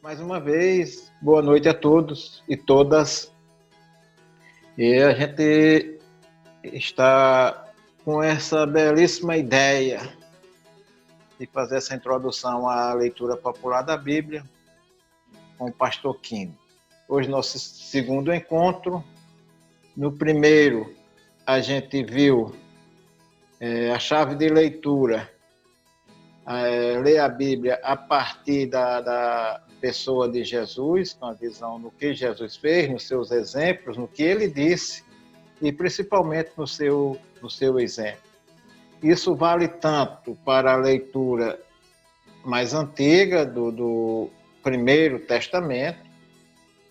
Mais uma vez, boa noite a todos e todas. E a gente está com essa belíssima ideia de fazer essa introdução à leitura popular da Bíblia com o pastor Quino. Hoje, nosso segundo encontro. No primeiro, a gente viu a chave de leitura, ler a Bíblia a partir da pessoa de Jesus, com a visão do que Jesus fez, nos seus exemplos, no que ele disse, e principalmente no seu exemplo. Isso vale tanto para a leitura mais antiga do Primeiro Testamento,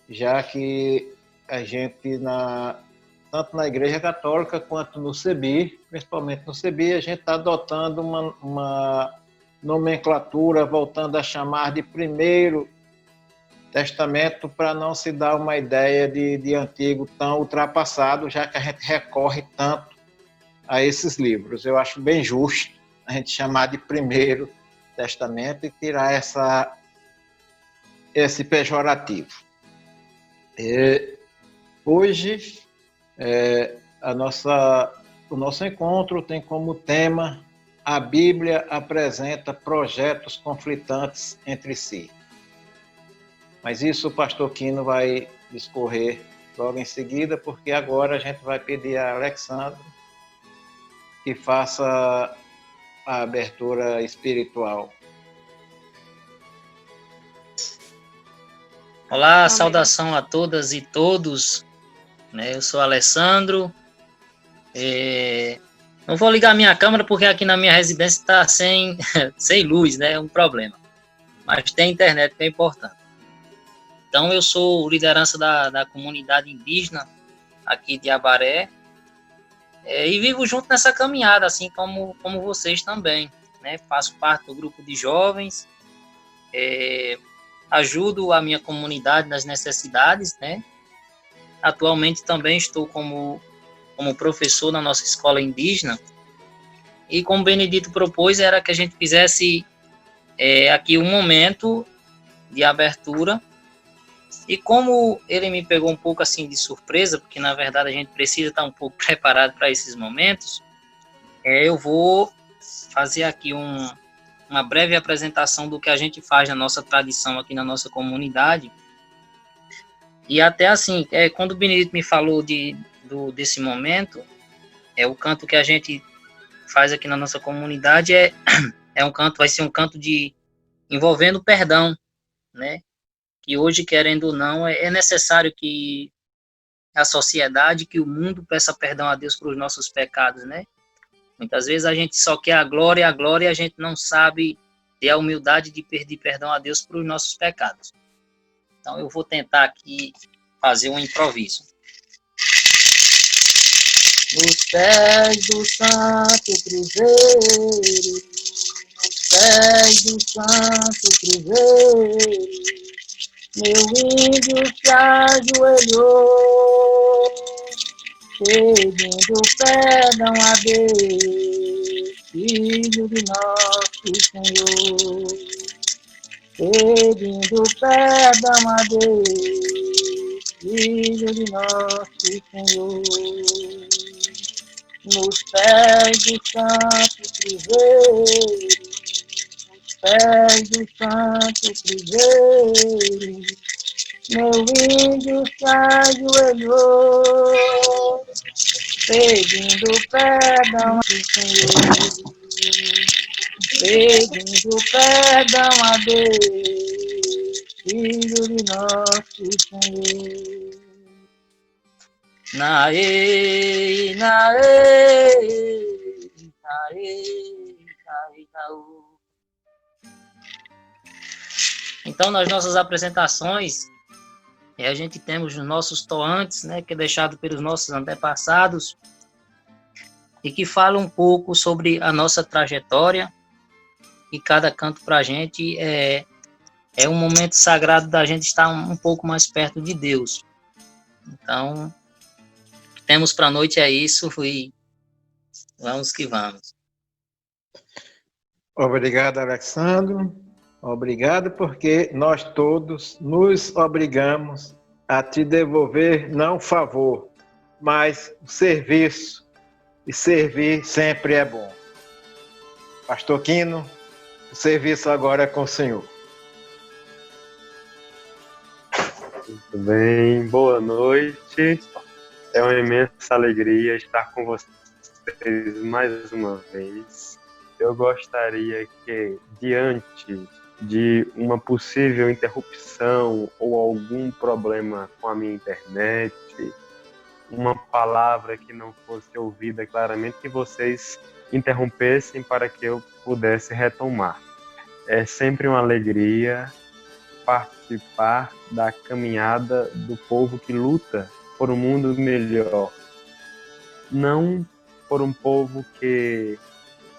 já que a gente, tanto na Igreja Católica quanto no CEBI, principalmente no CEBI, a gente está adotando uma nomenclatura voltando a chamar de Primeiro Testamento para não se dar uma ideia de antigo tão ultrapassado, já que a gente recorre tanto a esses livros. Eu acho bem justo a gente chamar de Primeiro Testamento e tirar esse pejorativo. Hoje, o nosso encontro tem como tema: a Bíblia apresenta projetos conflitantes entre si. Mas isso o pastor Quino vai discorrer logo em seguida, porque agora a gente vai pedir a Alexandro que faça a abertura espiritual. Olá, saudação a todas e todos. Eu sou Alessandro. Não vou ligar minha câmera porque aqui na minha residência está sem luz, né? É um problema. Mas tem internet, que é importante. Então, eu sou liderança da comunidade indígena aqui de Abaré, e vivo junto nessa caminhada, assim como vocês também, né? Faço parte do grupo de jovens, ajudo a minha comunidade nas necessidades, né? Atualmente também estou como professor na nossa escola indígena, e como o Benedito propôs, era que a gente fizesse aqui um momento de abertura. E como ele me pegou um pouco assim de surpresa, porque na verdade a gente precisa estar um pouco preparado para esses momentos, eu vou fazer aqui uma breve apresentação do que a gente faz na nossa tradição aqui na nossa comunidade. E até assim, quando o Benedito me falou desse momento, o canto que a gente faz aqui na nossa comunidade vai ser um canto envolvendo perdão, né? Que hoje, querendo ou não, é necessário que a sociedade, que o mundo peça perdão a Deus pelos nossos pecados, né? Muitas vezes a gente só quer a glória, e a gente não sabe ter a humildade de pedir perdão a Deus pelos nossos pecados. Então eu vou tentar aqui fazer um improviso. Nos pés do Santo Cruzeiro, nos pés do Santo Cruzeiro, meu índio se ajoelhou, pedindo perdão a Deus, Filho de nosso Senhor. Pedindo perdão a Deus, Filho de nosso Senhor. Nos pés do Santo Cruzeiro, nos pés do Santo Cruzeiro, meu índio se ajoelhou, pedindo perdão ao Senhor, pedindo perdão a Deus, Filho de nosso Senhor. Naê, naê, naê, naê, naô. Então, nas nossas apresentações, a gente temos os nossos toantes, né, que é deixado pelos nossos antepassados, e que fala um pouco sobre a nossa trajetória, e cada canto para a gente é um momento sagrado da gente estar um pouco mais perto de Deus. Então, o que temos para a noite é isso, e vamos que vamos. Obrigado, Alexandro. Obrigado, porque nós todos nos obrigamos a te devolver não favor, mas o serviço. E servir sempre é bom. Pastor Quino, o serviço agora é com o senhor. Muito bem, boa noite. É uma imensa alegria estar com vocês mais uma vez. Eu gostaria que, diante de uma possível interrupção ou algum problema com a minha internet, uma palavra que não fosse ouvida claramente, que vocês interrompessem para que eu pudesse retomar. É sempre uma alegria participar da caminhada do povo que luta por um mundo melhor. Não por um povo que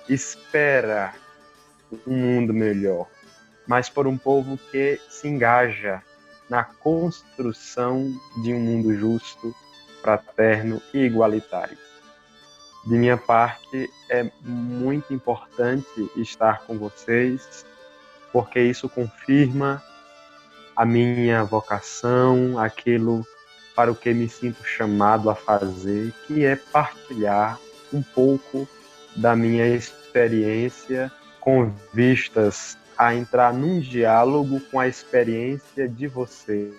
espera um mundo melhor, mas por um povo que se engaja na construção de um mundo justo, fraterno e igualitário. De minha parte, é muito importante estar com vocês, porque isso confirma a minha vocação, aquilo para o que me sinto chamado a fazer, que é partilhar um pouco da minha experiência com vistas a entrar num diálogo com a experiência de vocês.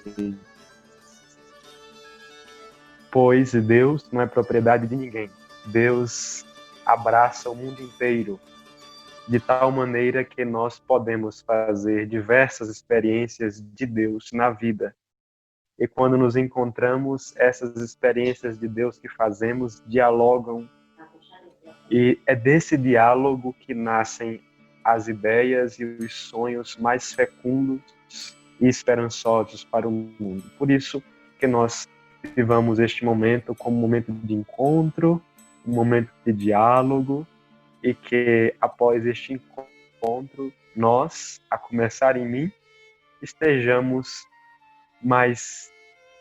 Pois Deus não é propriedade de ninguém. Deus abraça o mundo inteiro, de tal maneira que nós podemos fazer diversas experiências de Deus na vida. E quando nos encontramos, essas experiências de Deus que fazemos dialogam. E é desse diálogo que nascem as ideias e os sonhos mais fecundos e esperançosos para o mundo. Por isso que nós vivamos este momento como um momento de encontro, um momento de diálogo, e que após este encontro, nós, a começar em mim, estejamos mais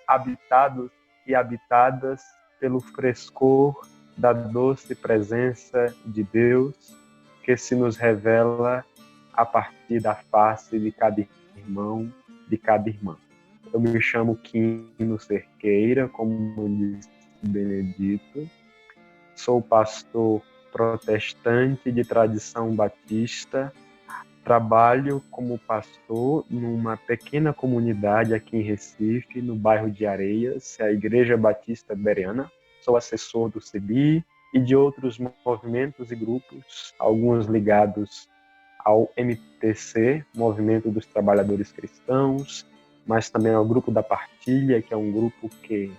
habitados e habitadas pelo frescor da doce presença de Deus, que se nos revela a partir da face de cada irmão, de cada irmã. Eu me chamo Quino Cerqueira, como disse Benedito, sou pastor protestante de tradição batista, trabalho como pastor numa pequena comunidade aqui em Recife, no bairro de Areias, a Igreja Batista Bereana. Sou assessor do CEBI e de outros movimentos e grupos, alguns ligados ao MTC, Movimento dos Trabalhadores Cristãos, mas também ao Grupo da Partilha, que é um grupo que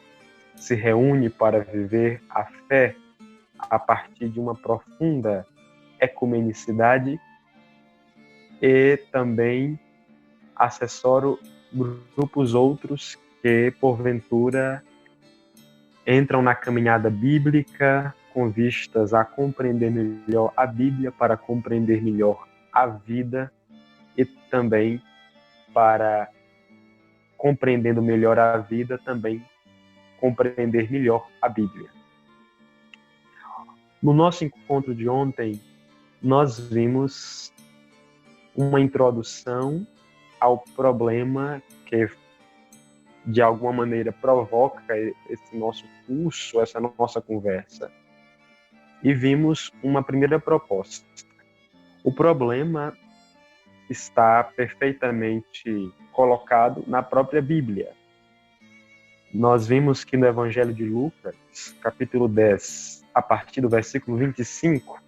se reúne para viver a fé a partir de uma profunda ecumenicidade, e também assessoro grupos outros que, porventura, entram na caminhada bíblica com vistas a compreender melhor a Bíblia, para compreender melhor a vida e também para, compreendendo melhor a vida, também compreender melhor a Bíblia. No nosso encontro de ontem, nós vimos uma introdução ao problema que, de alguma maneira, provoca esse nosso curso, essa nossa conversa. E vimos uma primeira proposta. O problema está perfeitamente colocado na própria Bíblia. Nós vimos que no Evangelho de Lucas, capítulo 10, a partir do versículo 25,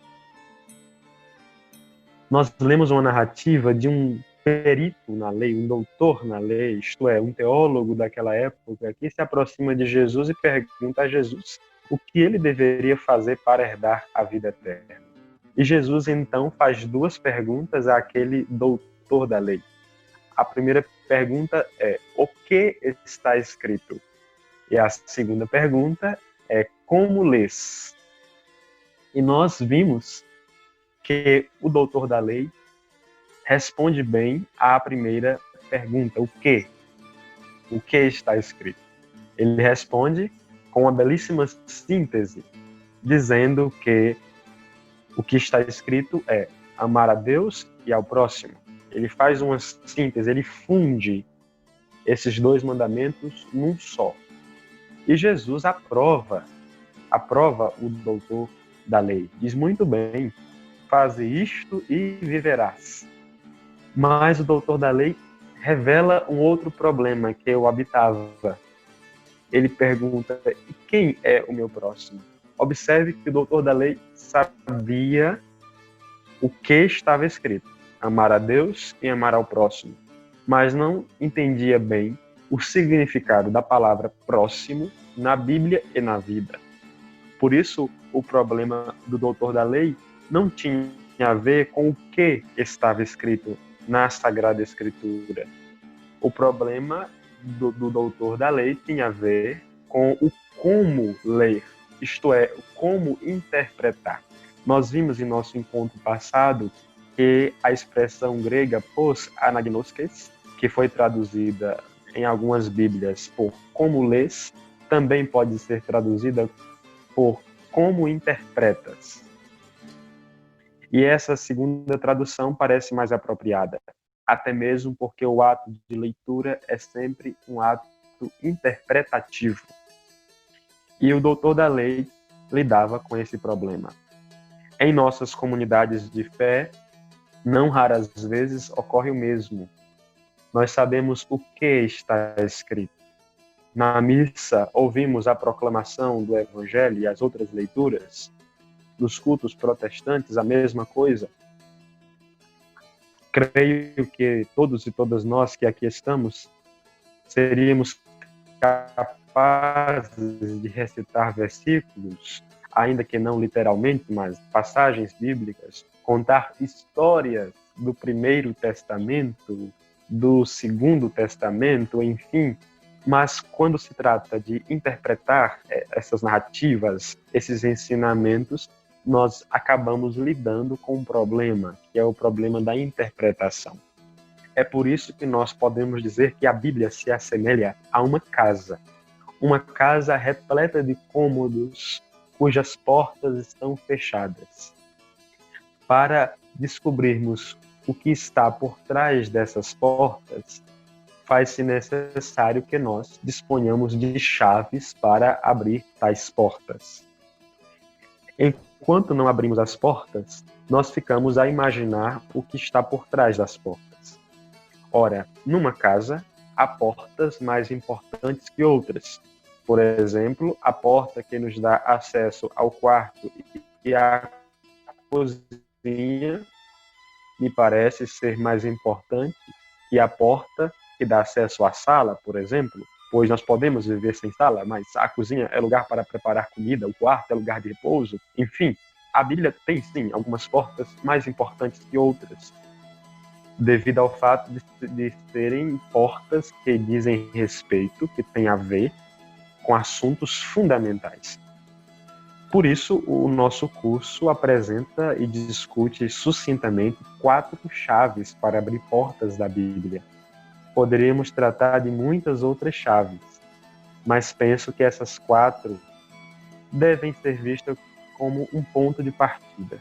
nós lemos uma narrativa de um perito na lei, um doutor na lei, isto é, um teólogo daquela época, que se aproxima de Jesus e pergunta a Jesus o que ele deveria fazer para herdar a vida eterna. E Jesus, então, faz duas perguntas àquele doutor da lei. A primeira pergunta é: o que está escrito? E a segunda pergunta é: como lês? E nós vimos que o doutor da lei responde bem à primeira pergunta: o que? O que está escrito? Ele responde com uma belíssima síntese, dizendo que o que está escrito é amar a Deus e ao próximo. ele faz uma síntese, ele funde esses dois mandamentos num só. E Jesus aprova o doutor da lei. Diz muito bem, faze isto e viverás. Mas o doutor da lei revela um outro problema que eu habitava. Ele pergunta, e quem é o meu próximo? Observe que o doutor da lei sabia o que estava escrito, amar a Deus e amar ao próximo, mas não entendia bem o significado da palavra próximo na Bíblia e na vida. Por isso, o problema do doutor da lei não tinha a ver com o que estava escrito na Sagrada Escritura. O problema do doutor da lei tinha a ver com o como ler, isto é, o como interpretar. Nós vimos em nosso encontro passado que a expressão grega pos anagnoskes, que foi traduzida em algumas Bíblias por como lês, também pode ser traduzida por como interpretas. E essa segunda tradução parece mais apropriada, até mesmo porque o ato de leitura é sempre um ato interpretativo. E o doutor da lei lidava com esse problema. Em nossas comunidades de fé, não raras vezes ocorre o mesmo. Nós sabemos o que está escrito. Na missa, ouvimos a proclamação do Evangelho e as outras leituras. Nos cultos protestantes, a mesma coisa. Creio que todos e todas nós que aqui estamos seríamos capazes de recitar versículos, ainda que não literalmente, mas passagens bíblicas, contar histórias do Primeiro Testamento, do Segundo Testamento, enfim. Mas quando se trata de interpretar essas narrativas, esses ensinamentos, nós acabamos lidando com um problema, que é o problema da interpretação. É por isso que nós podemos dizer que a Bíblia se assemelha a uma casa repleta de cômodos cujas portas estão fechadas. Para descobrirmos o que está por trás dessas portas, faz-se necessário que nós disponhamos de chaves para abrir tais portas. Enquanto não abrimos as portas, nós ficamos a imaginar o que está por trás das portas. Ora, numa casa, há portas mais importantes que outras. Por exemplo, a porta que nos dá acesso ao quarto e à cozinha me parece ser mais importante que a porta que dá acesso à sala, por exemplo, pois nós podemos viver sem sala, mas a cozinha é lugar para preparar comida, o quarto é lugar de repouso, enfim. A Bíblia tem, sim, algumas portas mais importantes que outras, devido ao fato de serem portas que dizem respeito, que têm a ver com assuntos fundamentais. Por isso, o nosso curso apresenta e discute sucintamente 4 chaves para abrir portas da Bíblia. Poderíamos tratar de muitas outras chaves, mas penso que essas 4 devem ser vistas como um ponto de partida.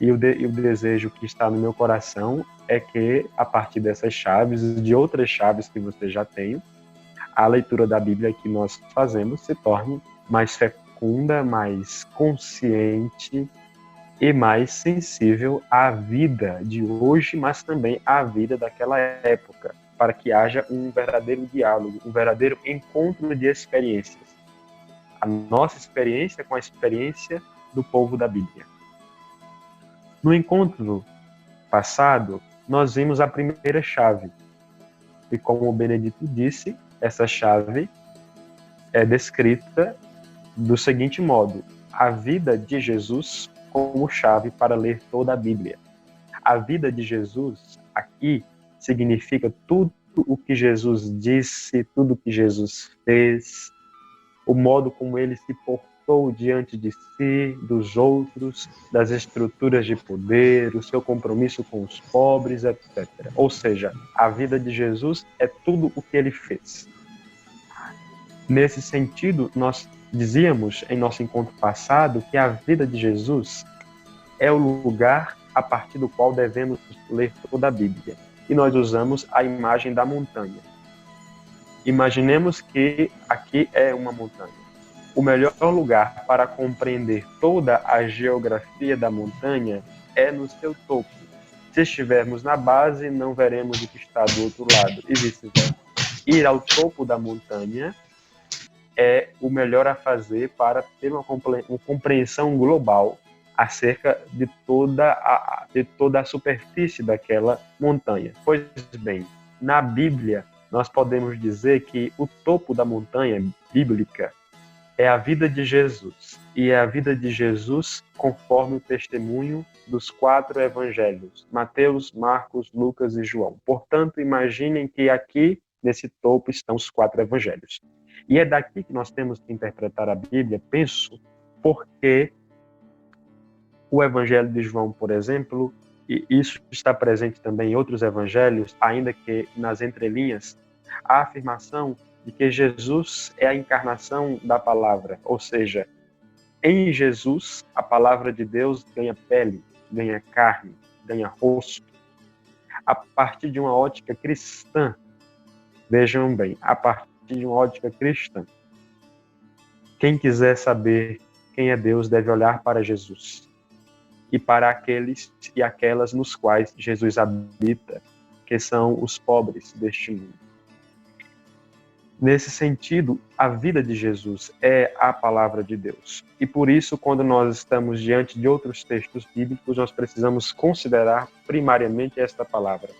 E o desejo que está no meu coração é que, a partir dessas chaves e de outras chaves que você já tem, a leitura da Bíblia que nós fazemos se torne mais fecunda, mais consciente e mais sensível à vida de hoje, mas também à vida daquela época, para que haja um verdadeiro diálogo, um verdadeiro encontro de experiências. A nossa experiência com a experiência do povo da Bíblia. No encontro passado, nós vimos a primeira chave. E como o Benedito disse, essa chave é descrita do seguinte modo: a vida de Jesus como chave para ler toda a Bíblia. A vida de Jesus aqui significa tudo o que Jesus disse, tudo o que Jesus fez, o modo como ele se portou diante de si, dos outros, das estruturas de poder, o seu compromisso com os pobres, etc. Ou seja, a vida de Jesus é tudo o que ele fez. Nesse sentido, nós dizíamos em nosso encontro passado que a vida de Jesus é o lugar a partir do qual devemos ler toda a Bíblia. E nós usamos a imagem da montanha. Imaginemos que aqui é uma montanha. O melhor lugar para compreender toda a geografia da montanha é no seu topo. Se estivermos na base, não veremos o que está do outro lado, e vice-versa. Ir ao topo da montanha é o melhor a fazer para ter uma compreensão global acerca de toda a superfície daquela montanha. Pois bem, na Bíblia, nós podemos dizer que o topo da montanha bíblica é a vida de Jesus, e é a vida de Jesus conforme o testemunho dos 4 evangelhos, Mateus, Marcos, Lucas e João. Portanto, imaginem que aqui, nesse topo, estão os 4 evangelhos. E é daqui que nós temos que interpretar a Bíblia, penso, porque o evangelho de João, por exemplo, e isso está presente também em outros evangelhos, ainda que nas entrelinhas, a afirmação de que Jesus é a encarnação da palavra, ou seja, em Jesus, a palavra de Deus ganha pele, ganha carne, ganha rosto. A partir de uma ótica cristã, vejam bem, a partir de uma ótica cristã, quem quiser saber quem é Deus deve olhar para Jesus e para aqueles e aquelas nos quais Jesus habita, que são os pobres deste mundo. Nesse sentido, a vida de Jesus é a palavra de Deus. E por isso, quando nós estamos diante de outros textos bíblicos, nós precisamos considerar primariamente esta palavra.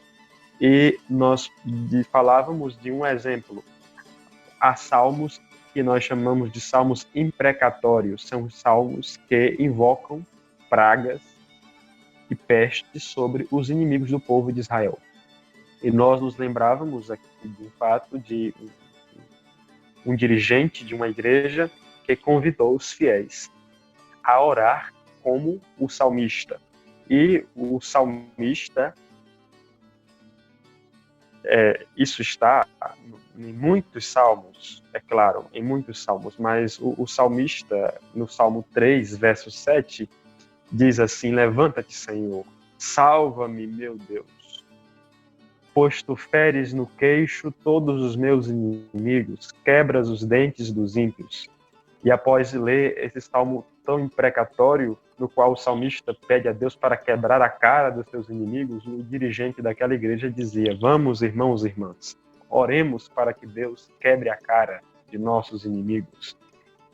E nós falávamos de um exemplo. Há salmos que nós chamamos de salmos imprecatórios. São salmos que invocam pragas e pestes sobre os inimigos do povo de Israel. E nós nos lembrávamos aqui de um fato de um dirigente de uma igreja que convidou os fiéis a orar como o salmista. E o salmista, isso está em muitos salmos, é claro, em muitos salmos, mas o salmista, no Salmo 3, verso 7, diz assim: levanta-te, Senhor, salva-me, meu Deus, pois tu feres no queixo todos os meus inimigos, quebras os dentes dos ímpios. E após ler esse salmo tão imprecatório, no qual o salmista pede a Deus para quebrar a cara dos seus inimigos, o dirigente daquela igreja dizia: vamos, irmãos e irmãs, oremos para que Deus quebre a cara de nossos inimigos.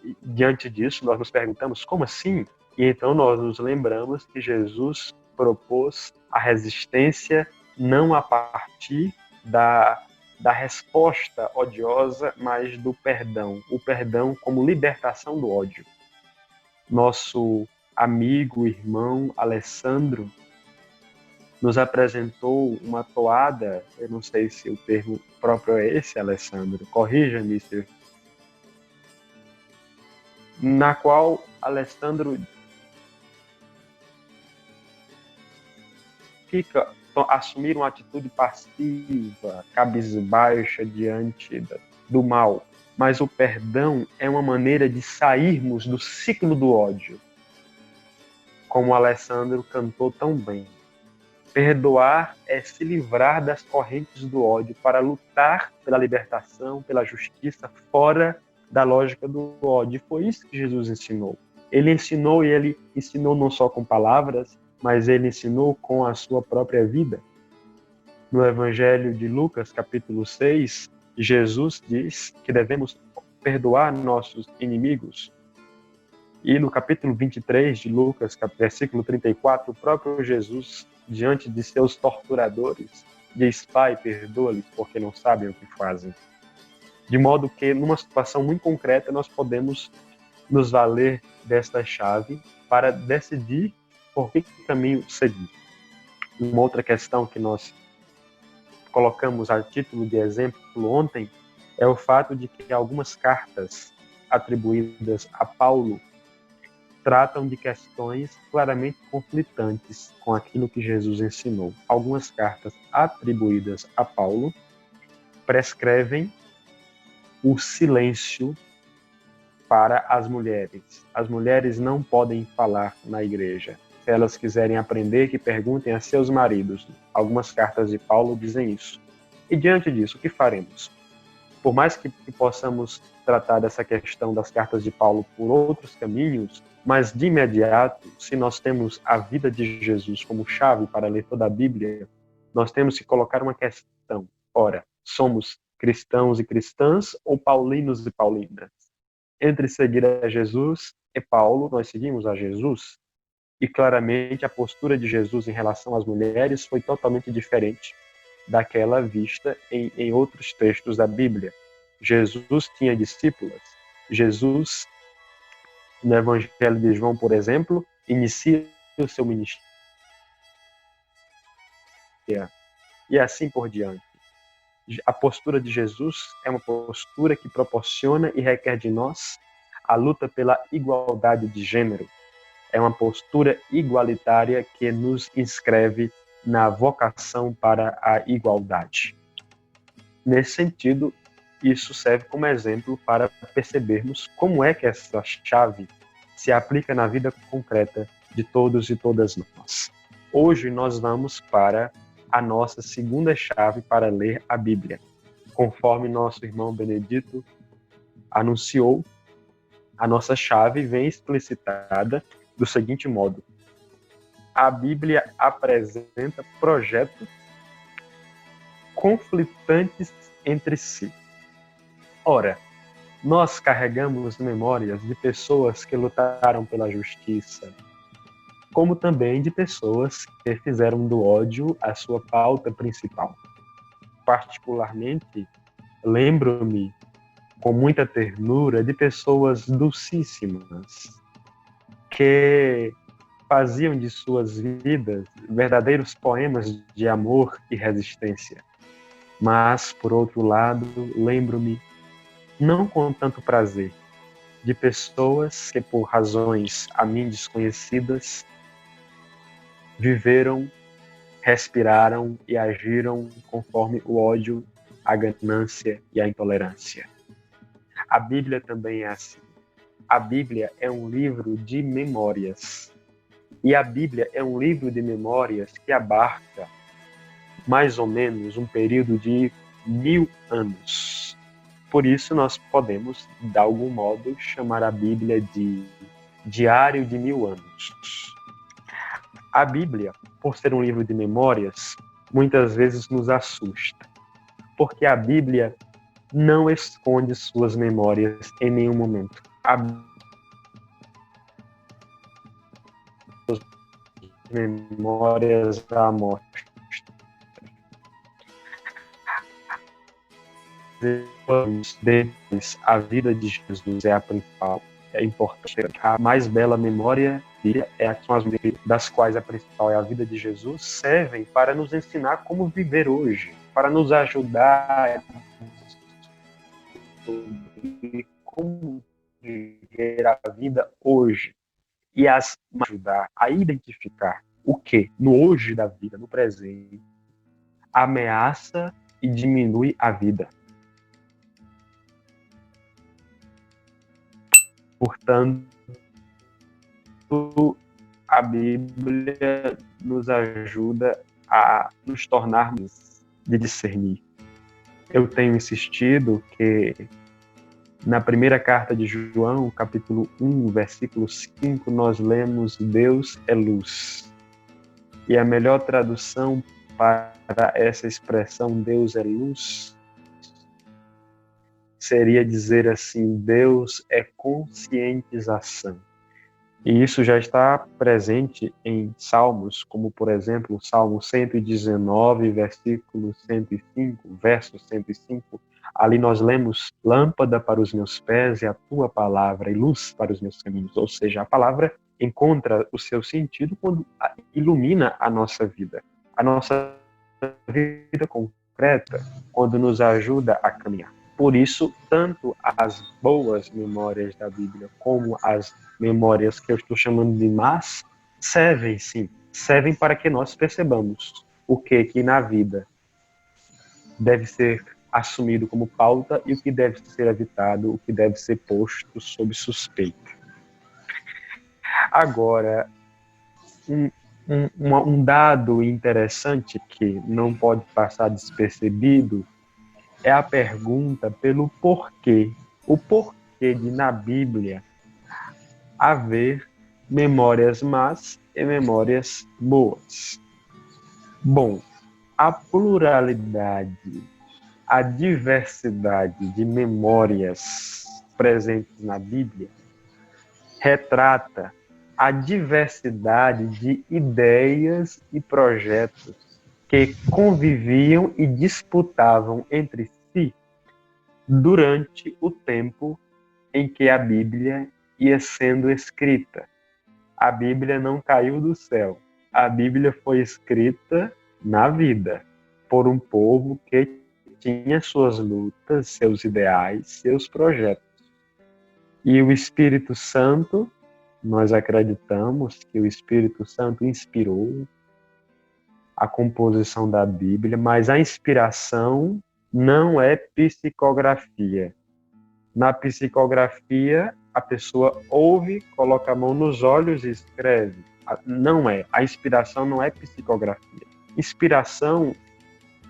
E, diante disso, nós nos perguntamos: como assim? E então nós nos lembramos que Jesus propôs a resistência não a partir da resposta odiosa, mas do perdão. O perdão como libertação do ódio. Nosso amigo, irmão Alessandro nos apresentou uma toada, eu não sei se o termo próprio é esse, Alessandro, corrija-me, na qual Alessandro assumir uma atitude passiva, cabisbaixa diante do mal. Mas o perdão é uma maneira de sairmos do ciclo do ódio, como o Alessandro cantou tão bem. Perdoar é se livrar das correntes do ódio para lutar pela libertação, pela justiça, fora da lógica do ódio. E foi isso que Jesus ensinou. Ele ensinou, e ele ensinou não só com palavras, mas ele ensinou com a sua própria vida. No Evangelho de Lucas, capítulo 6, Jesus diz que devemos perdoar nossos inimigos. E no capítulo 23 de Lucas, versículo 34, o próprio Jesus, diante de seus torturadores, diz: Pai, perdoa-lhes, porque não sabem o que fazem. De modo que, numa situação muito concreta, nós podemos nos valer desta chave para decidir por que caminho seguir. Uma outra questão que nós colocamos a título de exemplo ontem é o fato de que algumas cartas atribuídas a Paulo tratam de questões claramente conflitantes com aquilo que Jesus ensinou. Algumas cartas atribuídas a Paulo prescrevem o silêncio para as mulheres. As mulheres não podem falar na igreja. Se elas quiserem aprender, que perguntem a seus maridos. Algumas cartas de Paulo dizem isso. E diante disso, o que faremos? Por mais que possamos tratar dessa questão das cartas de Paulo por outros caminhos, mas de imediato, se nós temos a vida de Jesus como chave para ler toda a Bíblia, nós temos que colocar uma questão. Ora, somos cristãos e cristãs ou paulinos e paulinas? Entre seguir a Jesus e Paulo, nós seguimos a Jesus. E claramente a postura de Jesus em relação às mulheres foi totalmente diferente daquela vista em outros textos da Bíblia. Jesus tinha discípulas. Jesus, no Evangelho de João, por exemplo, inicia o seu ministério. E assim por diante. A postura de Jesus é uma postura que proporciona e requer de nós a luta pela igualdade de gênero. É uma postura igualitária que nos inscreve na vocação para a igualdade. Nesse sentido, isso serve como exemplo para percebermos como é que essa chave se aplica na vida concreta de todos e todas nós. Hoje nós vamos para a nossa segunda chave para ler a Bíblia. Conforme nosso irmão Benedito anunciou, a nossa chave vem explicitada do seguinte modo: a Bíblia apresenta projetos conflitantes entre si. Ora, nós carregamos memórias de pessoas que lutaram pela justiça, como também de pessoas que fizeram do ódio a sua pauta principal. Particularmente, lembro-me com muita ternura de pessoas dulcíssimas que faziam de suas vidas verdadeiros poemas de amor e resistência. Mas, por outro lado, lembro-me, não com tanto prazer, de pessoas que, por razões a mim desconhecidas, viveram, respiraram e agiram conforme o ódio, a ganância e a intolerância. A Bíblia também é assim. A Bíblia é um livro de memórias. E a Bíblia é um livro de memórias que abarca mais ou menos um período de 1000 anos. Por isso nós podemos, de algum modo, chamar a Bíblia de Diário de 1000 anos. A Bíblia, por ser um livro de memórias, muitas vezes nos assusta, porque a Bíblia não esconde suas memórias em nenhum momento. A memórias à morte. Deles, a vida de Jesus é a principal, é importante. A mais bela memória são as das quais a principal é a vida de Jesus, servem para nos ensinar como viver hoje, para nos ajudar sobre como viver a vida hoje e as ajudar a identificar o que no hoje da vida, no presente, ameaça e diminui a vida. Portanto, a Bíblia nos ajuda a nos tornarmos de discernir. Eu tenho insistido que na primeira carta de João, capítulo 1, versículo 5, nós lemos Deus é luz. E a melhor tradução para essa expressão Deus é luz seria dizer assim: Deus é conscientização. E isso já está presente em salmos, como por exemplo o Salmo 119, versículo 105, verso 105. Ali nós lemos: lâmpada para os meus pés é a tua palavra e luz para os meus caminhos. Ou seja, a palavra encontra o seu sentido quando ilumina a nossa vida concreta, quando nos ajuda a caminhar. Por isso, tanto as boas memórias da Bíblia como as memórias que eu estou chamando de más, servem para que nós percebamos o que na vida deve ser assumido como pauta e o que deve ser evitado, o que deve ser posto sob suspeita. Agora, um dado interessante que não pode passar despercebido é a pergunta pelo porquê. O porquê de, na Bíblia, haver memórias más e memórias boas. Bom, a pluralidade, a diversidade de memórias presentes na Bíblia retrata a diversidade de ideias e projetos que conviviam e disputavam entre si durante o tempo em que a Bíblia ia sendo escrita. A Bíblia não caiu do céu. A Bíblia foi escrita na vida por um povo que tinha suas lutas, seus ideais, seus projetos. E o Espírito Santo, nós acreditamos que o Espírito Santo inspirou a composição da Bíblia, mas a inspiração não é psicografia. Na psicografia, a pessoa ouve, coloca a mão nos olhos e escreve. Não é. A inspiração não é psicografia. Inspiração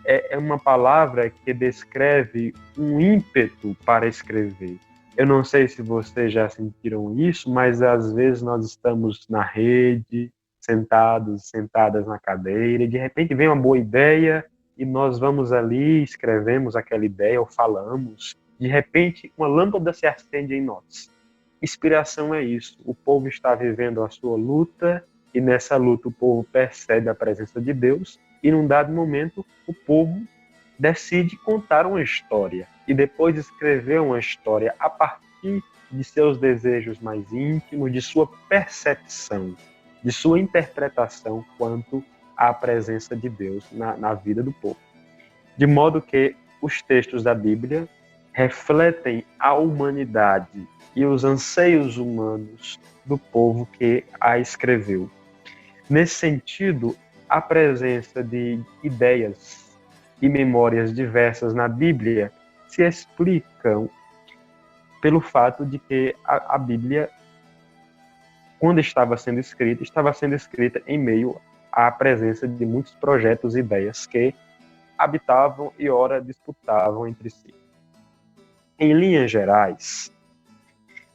é uma palavra que descreve um ímpeto para escrever. Eu não sei se vocês já sentiram isso, mas às vezes nós estamos na rede, sentadas na cadeira, e de repente vem uma boa ideia e nós vamos ali, escrevemos aquela ideia ou falamos. De repente, uma lâmpada se acende em nós. Inspiração é isso. O povo está vivendo a sua luta e nessa luta o povo percebe a presença de Deus e num dado momento o povo decide contar uma história e depois escrever uma história a partir de seus desejos mais íntimos, de sua percepção, de sua interpretação quanto à presença de Deus na vida do povo. De modo que os textos da Bíblia refletem a humanidade e os anseios humanos do povo que a escreveu. Nesse sentido, a presença de ideias e memórias diversas na Bíblia se explicam pelo fato de que a Bíblia, quando estava sendo escrita em meio à presença de muitos projetos e ideias que habitavam e ora disputavam entre si. Em linhas gerais,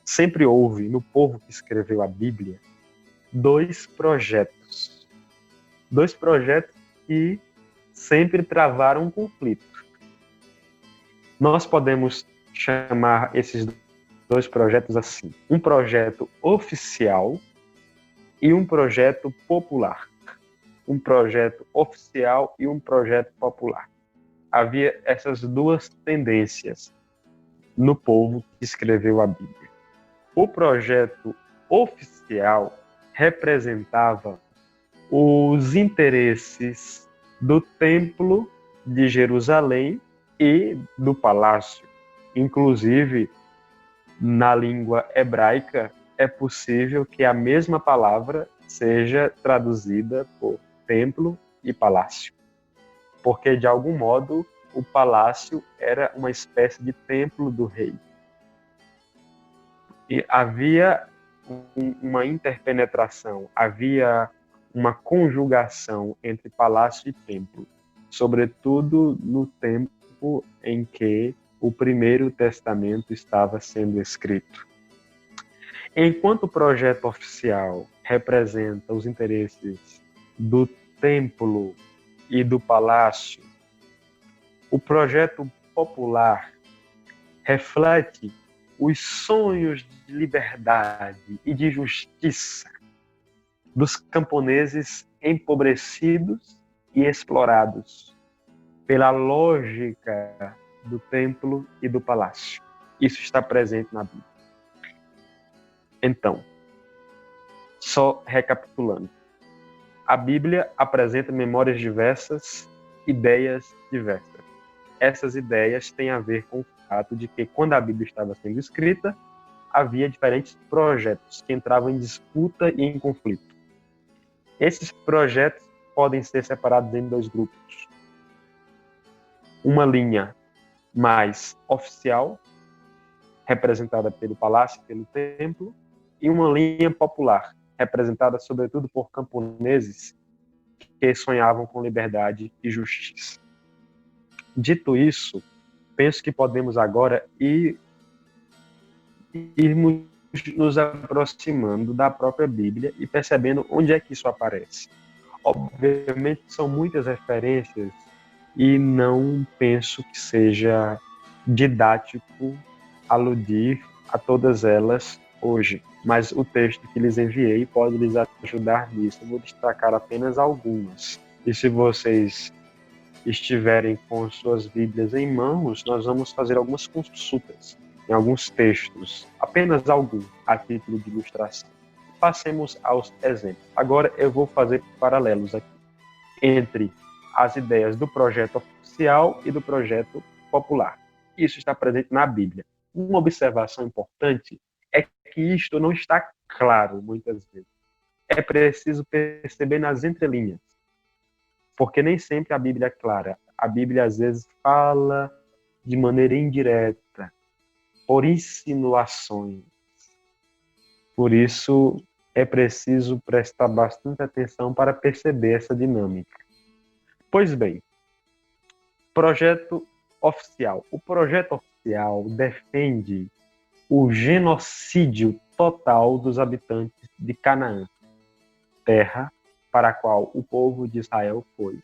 sempre houve no povo que escreveu a Bíblia dois projetos que sempre travaram um conflito. Nós podemos chamar esses dois projetos assim: um projeto oficial e um projeto popular. Um projeto oficial e um projeto popular. Havia essas duas tendências no povo que escreveu a Bíblia. O projeto oficial representava os interesses do Templo de Jerusalém e do palácio. Inclusive, na língua hebraica, é possível que a mesma palavra seja traduzida por templo e palácio. Porque, de algum modo, o palácio era uma espécie de templo do rei. E havia uma interpenetração, havia uma conjugação entre palácio e templo, sobretudo no tempo em que o Primeiro Testamento estava sendo escrito. Enquanto o projeto oficial representa os interesses do templo e do palácio, o projeto popular reflete os sonhos de liberdade e de justiça dos camponeses empobrecidos e explorados pela lógica do templo e do palácio. Isso está presente na Bíblia. Então, só recapitulando, a Bíblia apresenta memórias diversas, ideias diversas. Essas ideias têm a ver com o fato de que, quando a Bíblia estava sendo escrita, havia diferentes projetos que entravam em disputa e em conflito. Esses projetos podem ser separados em dois grupos. Uma linha mais oficial, representada pelo palácio e pelo templo, e uma linha popular, representada sobretudo por camponeses que sonhavam com liberdade e justiça. Dito isso, penso que podemos agora irmos nos aproximando da própria Bíblia e percebendo onde é que isso aparece. Obviamente, são muitas referências e não penso que seja didático aludir a todas elas hoje, mas o texto que lhes enviei pode lhes ajudar nisso. Eu vou destacar apenas algumas. E se vocês estiverem com suas Bíblias em mãos, nós vamos fazer algumas consultas em alguns textos, apenas algum, a título de ilustração. Passemos aos exemplos. Agora eu vou fazer paralelos aqui entre as ideias do projeto oficial e do projeto popular. Isso está presente na Bíblia. Uma observação importante é que isto não está claro muitas vezes. É preciso perceber nas entrelinhas, porque nem sempre a Bíblia é clara. A Bíblia às vezes fala de maneira indireta, por insinuações. Por isso é preciso prestar bastante atenção para perceber essa dinâmica. Pois bem, projeto oficial. O projeto oficial defende o genocídio total dos habitantes de Canaã, terra para a qual o povo de Israel foi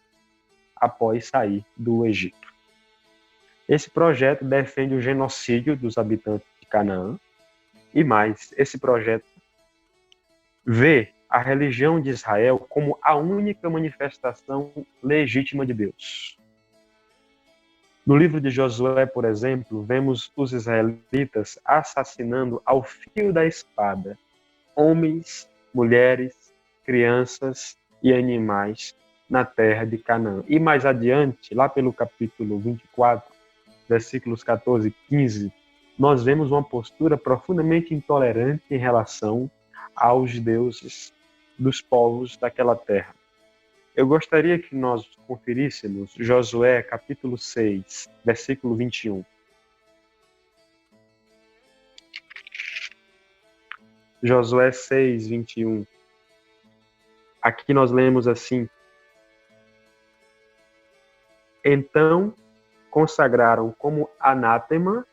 após sair do Egito. Esse projeto defende o genocídio dos habitantes de Canaã e mais, esse projeto vê a religião de Israel como a única manifestação legítima de Deus. No livro de Josué, por exemplo, vemos os israelitas assassinando ao fio da espada homens, mulheres, crianças e animais na terra de Canaã. E mais adiante, lá pelo capítulo 24, versículos 14 e 15, nós vemos uma postura profundamente intolerante em relação aos deuses dos povos daquela terra. Eu gostaria que nós conferíssemos Josué, capítulo 6, versículo 21. Josué 6, 21. Aqui nós lemos assim: Então consagraram como anátema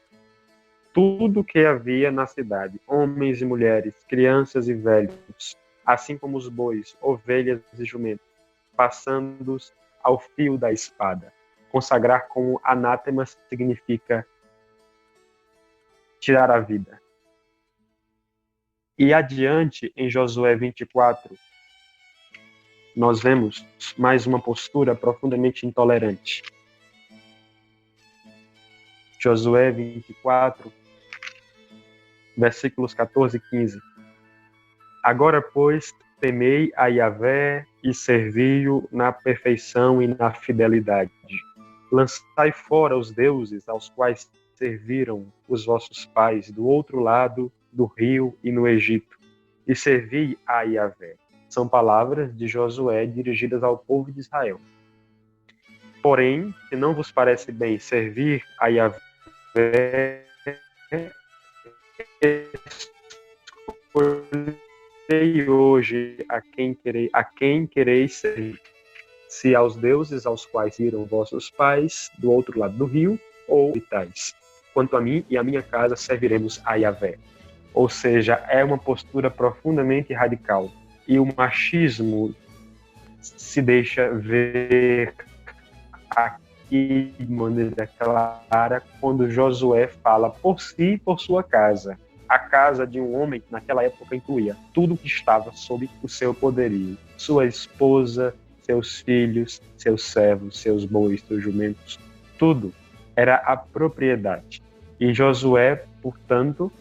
tudo que havia na cidade, homens e mulheres, crianças e velhos, assim como os bois, ovelhas e jumentos, passando-os ao fio da espada. Consagrar como anátema significa tirar a vida. E adiante, em Josué 24, nós vemos mais uma postura profundamente intolerante. Josué 24, versículos 14 e 15. Agora, pois, temei a Yahvé e servi-o na perfeição e na fidelidade. Lançai fora os deuses aos quais serviram os vossos pais do outro lado do rio e no Egito, e servi a Yahvé. São palavras de Josué dirigidas ao povo de Israel. Porém, se não vos parece bem servir a Yahvé, escolhei hoje a quem quereis servir, se aos deuses aos quais iram vossos pais do outro lado do rio, ou habitais. Quanto a mim e a minha casa, serviremos a Yahvé. Ou seja, é uma postura profundamente radical. E o machismo se deixa ver aqui de maneira clara quando Josué fala por si e por sua casa. A casa de um homem, naquela época, incluía tudo que estava sob o seu poderio. Sua esposa, seus filhos, seus servos, seus bois, seus jumentos, tudo era a propriedade. E Josué, portanto,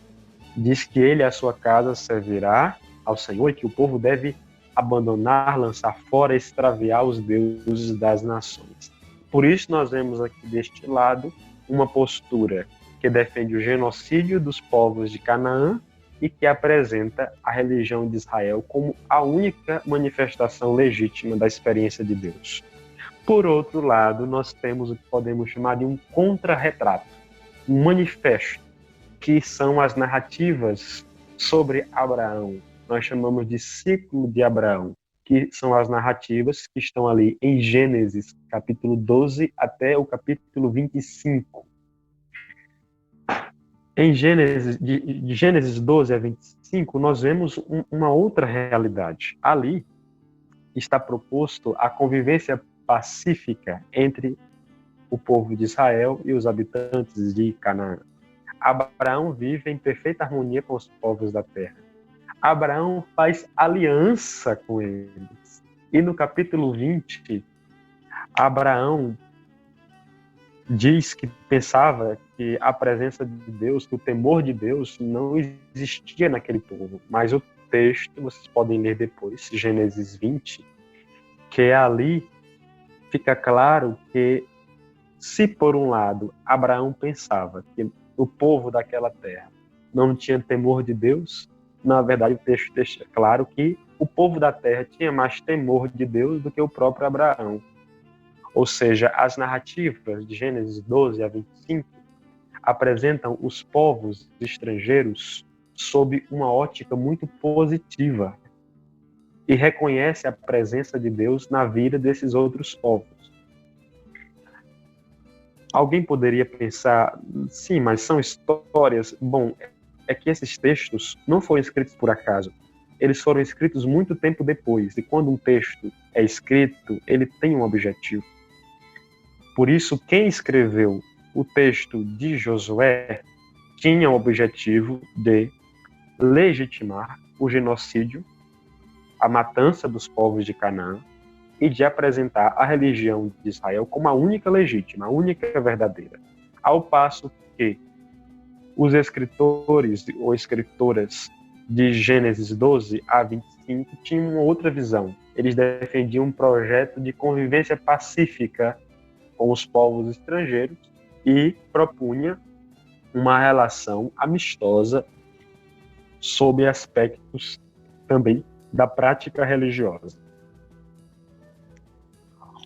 diz que ele e a sua casa servirá ao Senhor e que o povo deve abandonar, lançar fora, extraviar os deuses das nações. Por isso nós vemos aqui deste lado uma postura que defende o genocídio dos povos de Canaã e que apresenta a religião de Israel como a única manifestação legítima da experiência de Deus. Por outro lado, nós temos o que podemos chamar de um contrarretrato, um manifesto, que são as narrativas sobre Abraão, nós chamamos de ciclo de Abraão, que são as narrativas que estão ali em Gênesis, capítulo 12 até o capítulo 25. Em Gênesis, de Gênesis 12 a 25, nós vemos uma outra realidade. Ali está proposto a convivência pacífica entre o povo de Israel e os habitantes de Canaã. Abraão vive em perfeita harmonia com os povos da terra. Abraão faz aliança com eles. E no capítulo 20, Abraão diz que pensava que a presença de Deus, que o temor de Deus não existia naquele povo. Mas o texto, vocês podem ler depois, Gênesis 20, que ali fica claro que, se por um lado Abraão pensava que o povo daquela terra não tinha temor de Deus, na verdade o texto deixa claro que o povo da terra tinha mais temor de Deus do que o próprio Abraão. Ou seja, as narrativas de Gênesis 12 a 25 apresentam os povos estrangeiros sob uma ótica muito positiva e reconhece a presença de Deus na vida desses outros povos. Alguém poderia pensar, sim, mas são histórias. Bom, é que esses textos não foram escritos por acaso. Eles foram escritos muito tempo depois. E quando um texto é escrito, ele tem um objetivo. Por isso, quem escreveu o texto de Josué tinha o objetivo de legitimar o genocídio, a matança dos povos de Canaã, e de apresentar a religião de Israel como a única legítima, a única verdadeira. Ao passo que os escritores ou escritoras de Gênesis 12 a 25 tinham uma outra visão. Eles defendiam um projeto de convivência pacífica com os povos estrangeiros e propunha uma relação amistosa sob aspectos também da prática religiosa.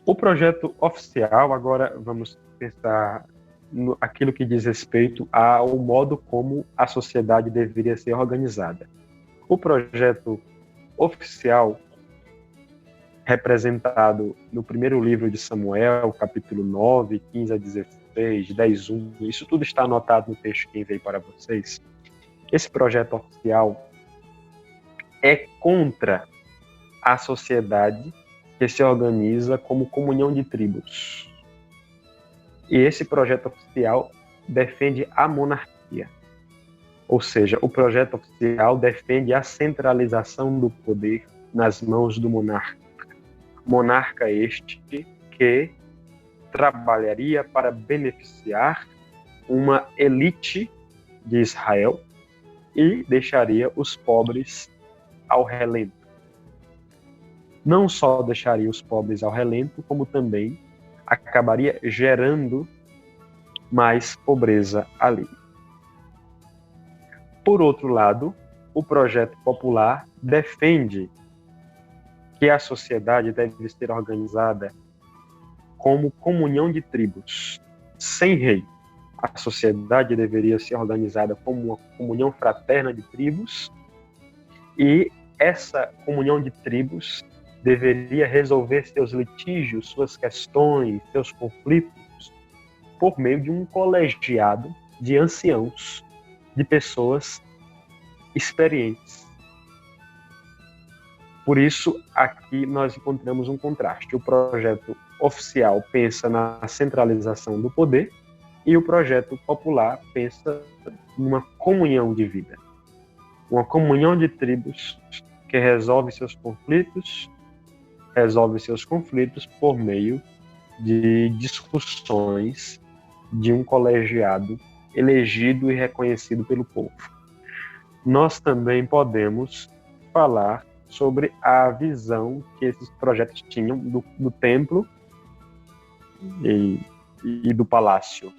O projeto oficial, agora vamos pensar aquilo que diz respeito ao modo como a sociedade deveria ser organizada. O projeto oficial, representado no primeiro livro de Samuel, capítulo 9, 15 a 16, 10, 1, isso tudo está anotado no texto que enviei para vocês. Esse projeto oficial é contra a sociedade que se organiza como comunhão de tribos. E esse projeto oficial defende a monarquia. Ou seja, o projeto oficial defende a centralização do poder nas mãos do monarca. Monarca este que trabalharia para beneficiar uma elite de Israel e deixaria os pobres ao relento. Não só deixaria os pobres ao relento, como também acabaria gerando mais pobreza ali. Por outro lado, o projeto popular defende que a sociedade deve ser organizada como comunhão de tribos, sem rei. A sociedade deveria ser organizada como uma comunhão fraterna de tribos, e essa comunhão de tribos deveria resolver seus litígios, suas questões, seus conflitos, por meio de um colegiado de anciãos, de pessoas experientes. Por isso, aqui nós encontramos um contraste. O projeto oficial pensa na centralização do poder e o projeto popular pensa numa comunhão de vida. Uma comunhão de tribos que resolve seus conflitos por meio de discussões de um colegiado elegido e reconhecido pelo povo. Nós também podemos falar sobre a visão que esses projetos tinham do templo e do palácio.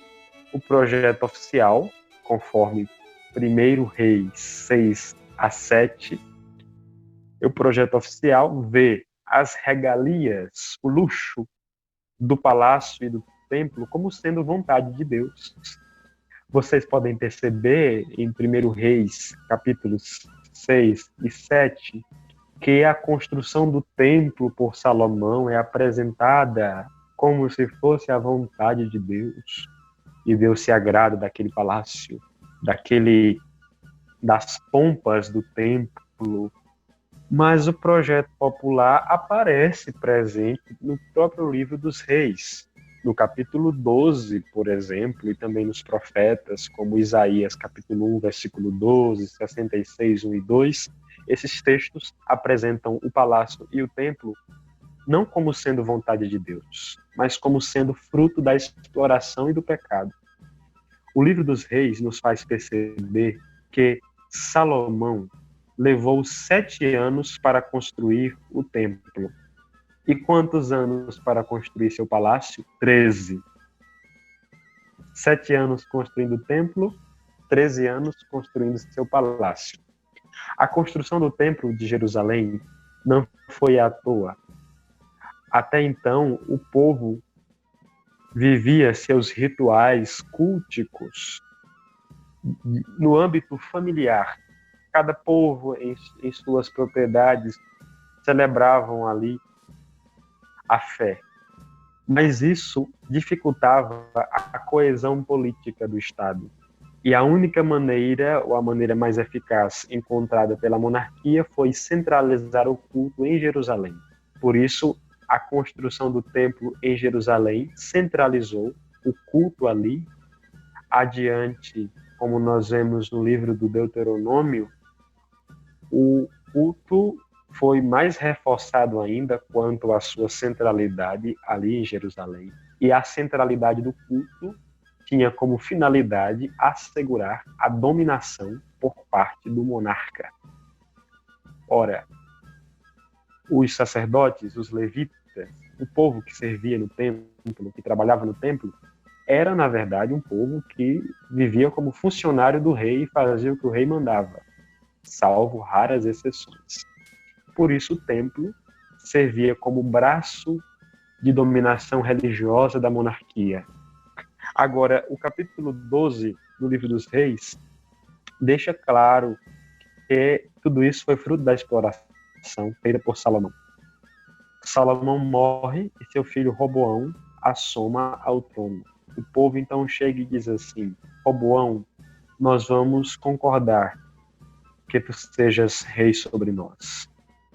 O projeto oficial, conforme 1 Reis 6 a 7, o projeto oficial vê as regalias, o luxo do palácio e do templo como sendo vontade de Deus. Vocês podem perceber em 1 Reis, capítulos 6 e 7, que a construção do templo por Salomão é apresentada como se fosse a vontade de Deus, e Deus se agrada daquele palácio, das pompas do templo. Mas o projeto popular aparece presente no próprio livro dos Reis, no capítulo 12, por exemplo, e também nos profetas, como Isaías, capítulo 1, versículo 12, 66, 1 e 2. Esses textos apresentam o palácio e o templo não como sendo vontade de Deus, mas como sendo fruto da exploração e do pecado. O livro dos Reis nos faz perceber que Salomão levou 7 anos para construir o templo. E quantos anos para construir seu palácio? 13. 7 anos construindo o templo, 13 anos construindo seu palácio. A construção do templo de Jerusalém não foi à toa. Até então, o povo vivia seus rituais culticos no âmbito familiar. Cada povo, em suas propriedades, celebravam ali a fé. Mas isso dificultava a coesão política do Estado. E a única maneira, ou a maneira mais eficaz encontrada pela monarquia, foi centralizar o culto em Jerusalém. Por isso, a construção do templo em Jerusalém centralizou o culto ali. Adiante, como nós vemos no livro do Deuteronômio, o culto foi mais reforçado ainda quanto à sua centralidade ali em Jerusalém. E a centralidade do culto tinha como finalidade assegurar a dominação por parte do monarca. Ora, os sacerdotes, os levitas, o povo que servia no templo, que trabalhava no templo, era, na verdade, um povo que vivia como funcionário do rei e fazia o que o rei mandava, salvo raras exceções. Por isso, o templo servia como braço de dominação religiosa da monarquia. Agora, o capítulo 12 do Livro dos Reis deixa claro que tudo isso foi fruto da exploração feita por Salomão. Salomão morre e seu filho Roboão assoma ao trono. O povo então chega e diz assim: Roboão, nós vamos concordar que tu sejas rei sobre nós,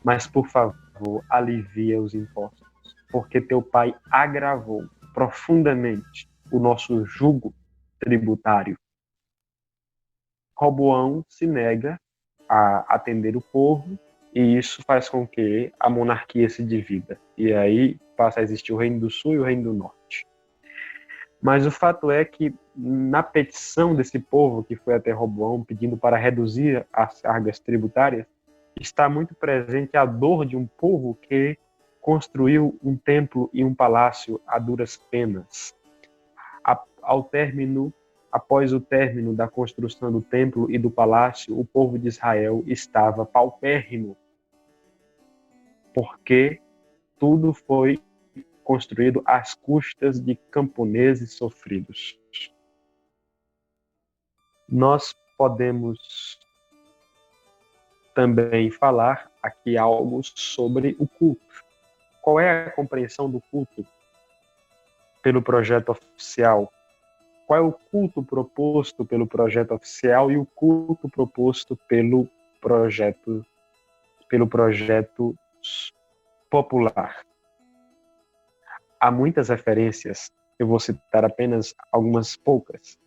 mas por favor, alivia os impostos, porque teu pai agravou profundamente o nosso jugo tributário. Roboão se nega a atender o povo, e isso faz com que a monarquia se divida. E aí passa a existir o Reino do Sul e o Reino do Norte. Mas o fato é que, na petição desse povo que foi até Roboão, pedindo para reduzir as cargas tributárias, está muito presente a dor de um povo que construiu um templo e um palácio a duras penas. Após o término da construção do templo e do palácio, o povo de Israel estava paupérrimo, porque tudo foi construído às custas de camponeses sofridos. Nós podemos também falar aqui algo sobre o culto. Qual é a compreensão do culto pelo projeto oficial? Qual é o culto proposto pelo projeto oficial e o culto proposto pelo projeto popular? Há muitas referências, eu vou citar apenas algumas poucas.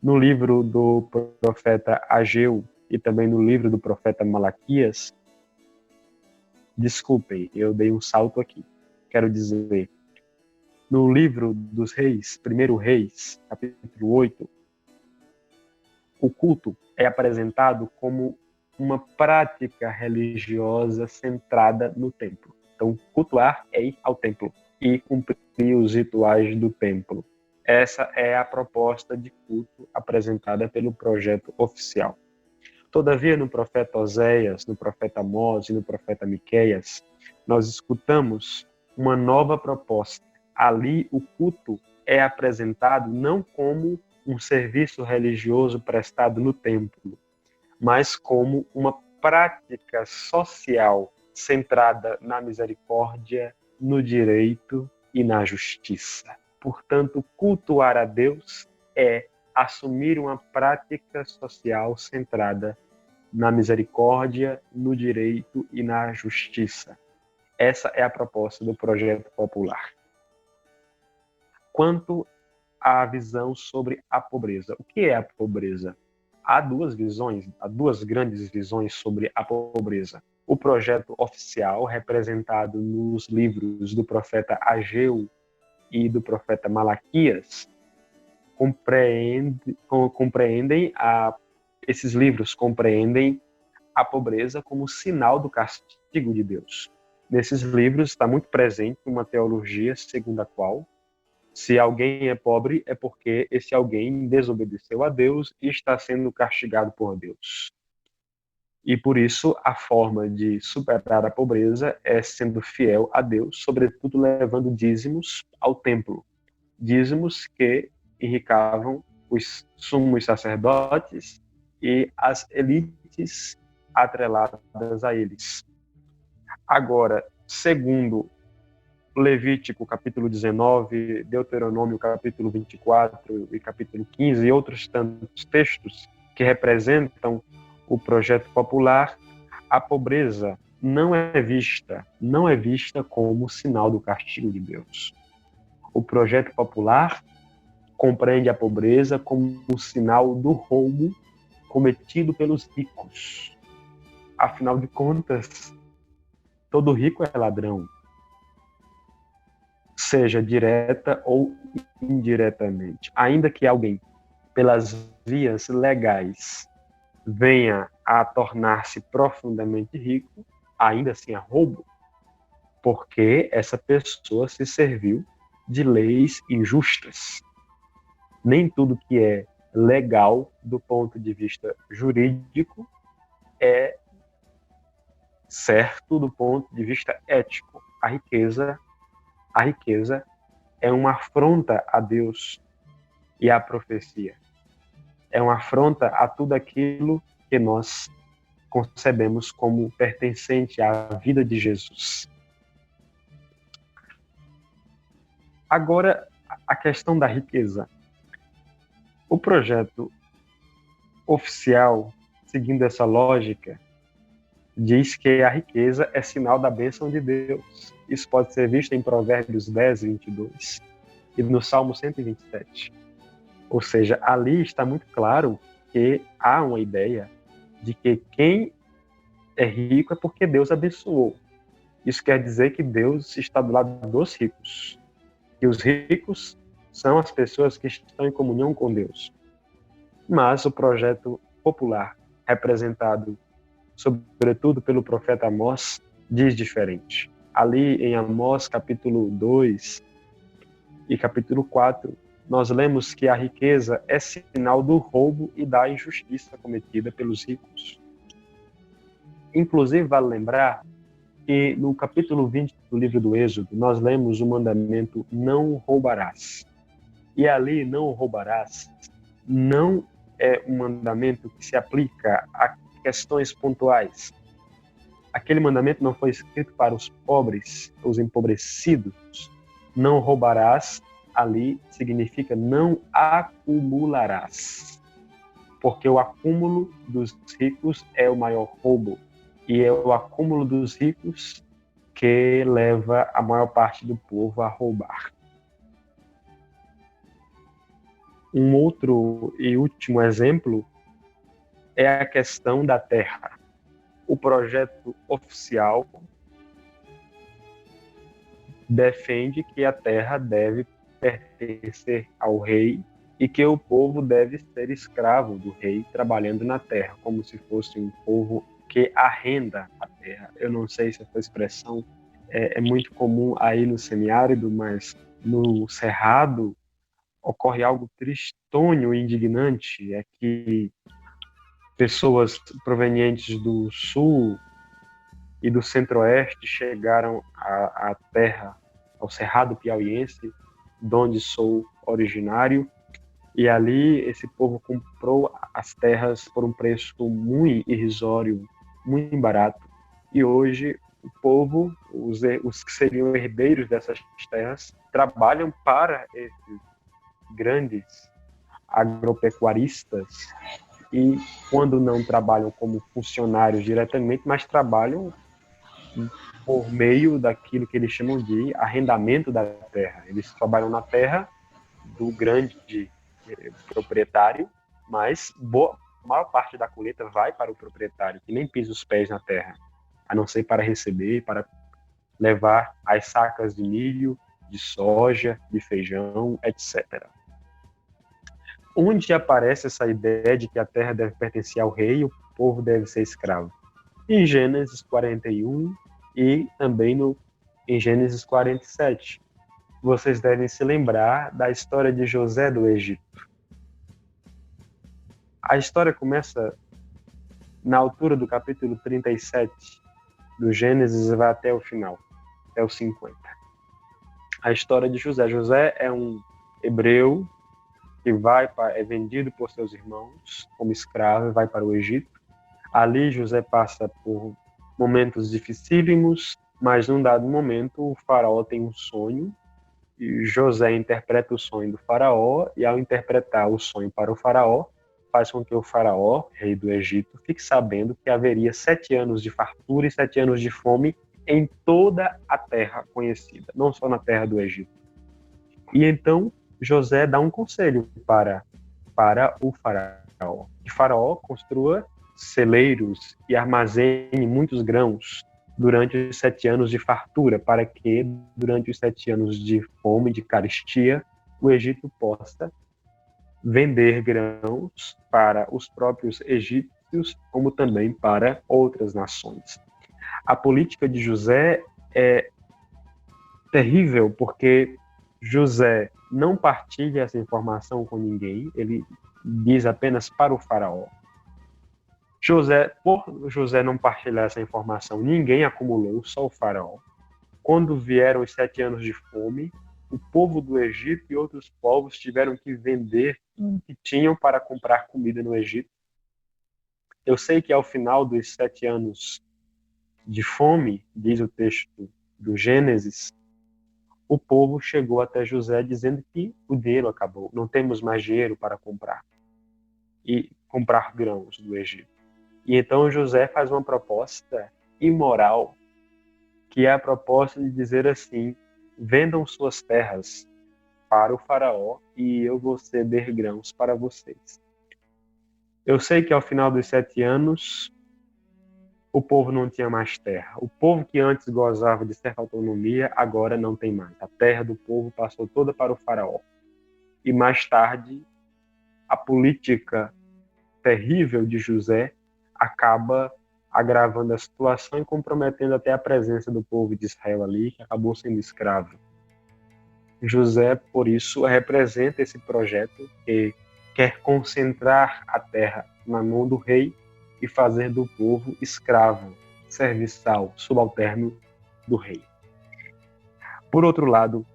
No livro do profeta Ageu e também no livro do profeta Malaquias, desculpem, eu dei um salto aqui. Quero dizer, no livro dos Reis, 1 Reis, capítulo 8, o culto é apresentado como uma prática religiosa centrada no templo. Então, cultuar é ir ao templo e cumprir os rituais do templo. Essa é a proposta de culto apresentada pelo projeto oficial. Todavia, no profeta Oséias, no profeta Amós e no profeta Miqueias, nós escutamos uma nova proposta. Ali, o culto é apresentado não como um serviço religioso prestado no templo, mas como uma prática social centrada na misericórdia, no direito e na justiça. Portanto, cultuar a Deus é assumir uma prática social centrada na misericórdia, no direito e na justiça. Essa é a proposta do projeto popular. Quanto à visão sobre a pobreza. O que é a pobreza? Há duas grandes visões sobre a pobreza. O projeto oficial, representado nos livros do profeta Ageu e do profeta Malaquias, esses livros compreendem a pobreza como sinal do castigo de Deus. Nesses livros está muito presente uma teologia segundo a qual, se alguém é pobre, é porque esse alguém desobedeceu a Deus e está sendo castigado por Deus. E por isso, a forma de superar a pobreza é sendo fiel a Deus, sobretudo levando dízimos ao templo. Dízimos que enriquejavam os sumos sacerdotes e as elites atreladas a eles. Agora, segundo Levítico, capítulo 19, Deuteronômio, capítulo 24 e capítulo 15 e outros tantos textos que representam o projeto popular, a pobreza não é vista como sinal do castigo de Deus. O projeto popular compreende a pobreza como um sinal do roubo cometido pelos ricos. Afinal de contas, todo rico é ladrão, seja direta ou indiretamente. Ainda que alguém, pelas vias legais, venha a tornar-se profundamente rico, ainda assim é roubo, porque essa pessoa se serviu de leis injustas. Nem tudo que é legal do ponto de vista jurídico é certo do ponto de vista ético. A riqueza é uma afronta a Deus e à profecia. É uma afronta a tudo aquilo que nós concebemos como pertencente à vida de Jesus. Agora, a questão da riqueza. O projeto oficial, seguindo essa lógica, diz que a riqueza é sinal da bênção de Deus. Isso pode ser visto em Provérbios 10, 22 e no Salmo 127. Ou seja, ali está muito claro que há uma ideia de que quem é rico é porque Deus abençoou. Isso quer dizer que Deus está do lado dos ricos. E os ricos são as pessoas que estão em comunhão com Deus. Mas o projeto popular, representado sobretudo pelo profeta Amós, diz diferente. Ali em Amós, capítulo 2 e capítulo 4, nós lemos que a riqueza é sinal do roubo e da injustiça cometida pelos ricos. Inclusive, vale lembrar que no capítulo 20 do livro do Êxodo, nós lemos o mandamento não roubarás. E ali, não roubarás, não é um mandamento que se aplica a questões pontuais. Aquele mandamento não foi escrito para os pobres, os empobrecidos. Não roubarás, ali significa não acumularás. Porque o acúmulo dos ricos é o maior roubo. E é o acúmulo dos ricos que leva a maior parte do povo a roubar. Um outro e último exemplo é a questão da terra. O projeto oficial defende que a terra deve pertencer ao rei e que o povo deve ser escravo do rei trabalhando na terra, como se fosse um povo que arrenda a terra. Eu não sei se essa expressão é muito comum aí no semiárido, mas no cerrado ocorre algo tristonho e indignante, é que pessoas provenientes do sul e do centro-oeste chegaram à terra, ao cerrado piauiense, de onde sou originário, e ali esse povo comprou as terras por um preço muito irrisório, muito barato. E hoje o povo, os que seriam herdeiros dessas terras, trabalham para esses grandes agropecuaristas e, quando não trabalham como funcionários diretamente, mas trabalham por meio daquilo que eles chamam de arrendamento da terra. Eles trabalham na terra do grande proprietário, mas a maior parte da colheita vai para o proprietário, que nem pisa os pés na terra, a não ser para receber, para levar as sacas de milho, de soja, de feijão, etc. Onde aparece essa ideia de que a terra deve pertencer ao rei e o povo deve ser escravo? Em Gênesis 41 e também em Gênesis 47. Vocês devem se lembrar da história de José do Egito. A história começa na altura do capítulo 37 do Gênesis e vai até o final, até o 50. A história de José. José é um hebreu que é vendido por seus irmãos como escravo e vai para o Egito. Ali José passa por momentos dificílimos, mas num dado momento o faraó tem um sonho e José interpreta o sonho do faraó, e ao interpretar o sonho para o faraó, faz com que o faraó, rei do Egito, fique sabendo que haveria 7 anos de fartura e 7 anos de fome em toda a terra conhecida, não só na terra do Egito. E então José dá um conselho para o faraó. Que o faraó construa celeiros e armazene muitos grãos durante os 7 anos de fartura, para que, durante os 7 anos de fome, de carestia, o Egito possa vender grãos para os próprios egípcios, como também para outras nações. A política de José é terrível, porque José não partilha essa informação com ninguém, ele diz apenas para o faraó. Por José não partilhar essa informação, ninguém acumulou, só o faraó. Quando vieram os 7 anos de fome, o povo do Egito e outros povos tiveram que vender o que tinham para comprar comida no Egito. Eu sei que ao final dos 7 anos de fome, diz o texto do Gênesis, o povo chegou até José dizendo que o dinheiro acabou, não temos mais dinheiro para comprar grãos do Egito. E então José faz uma proposta imoral, que é a proposta de dizer assim: vendam suas terras para o faraó e eu vou ceder grãos para vocês. Eu sei que ao final dos 7 anos, o povo não tinha mais terra. O povo que antes gozava de certa autonomia, agora não tem mais. A terra do povo passou toda para o faraó. E mais tarde, a política terrível de José acaba agravando a situação e comprometendo até a presença do povo de Israel ali, que acabou sendo escravo. José, por isso, representa esse projeto que quer concentrar a terra na mão do rei e fazer do povo escravo, serviçal, subalterno do rei. Por outro lado,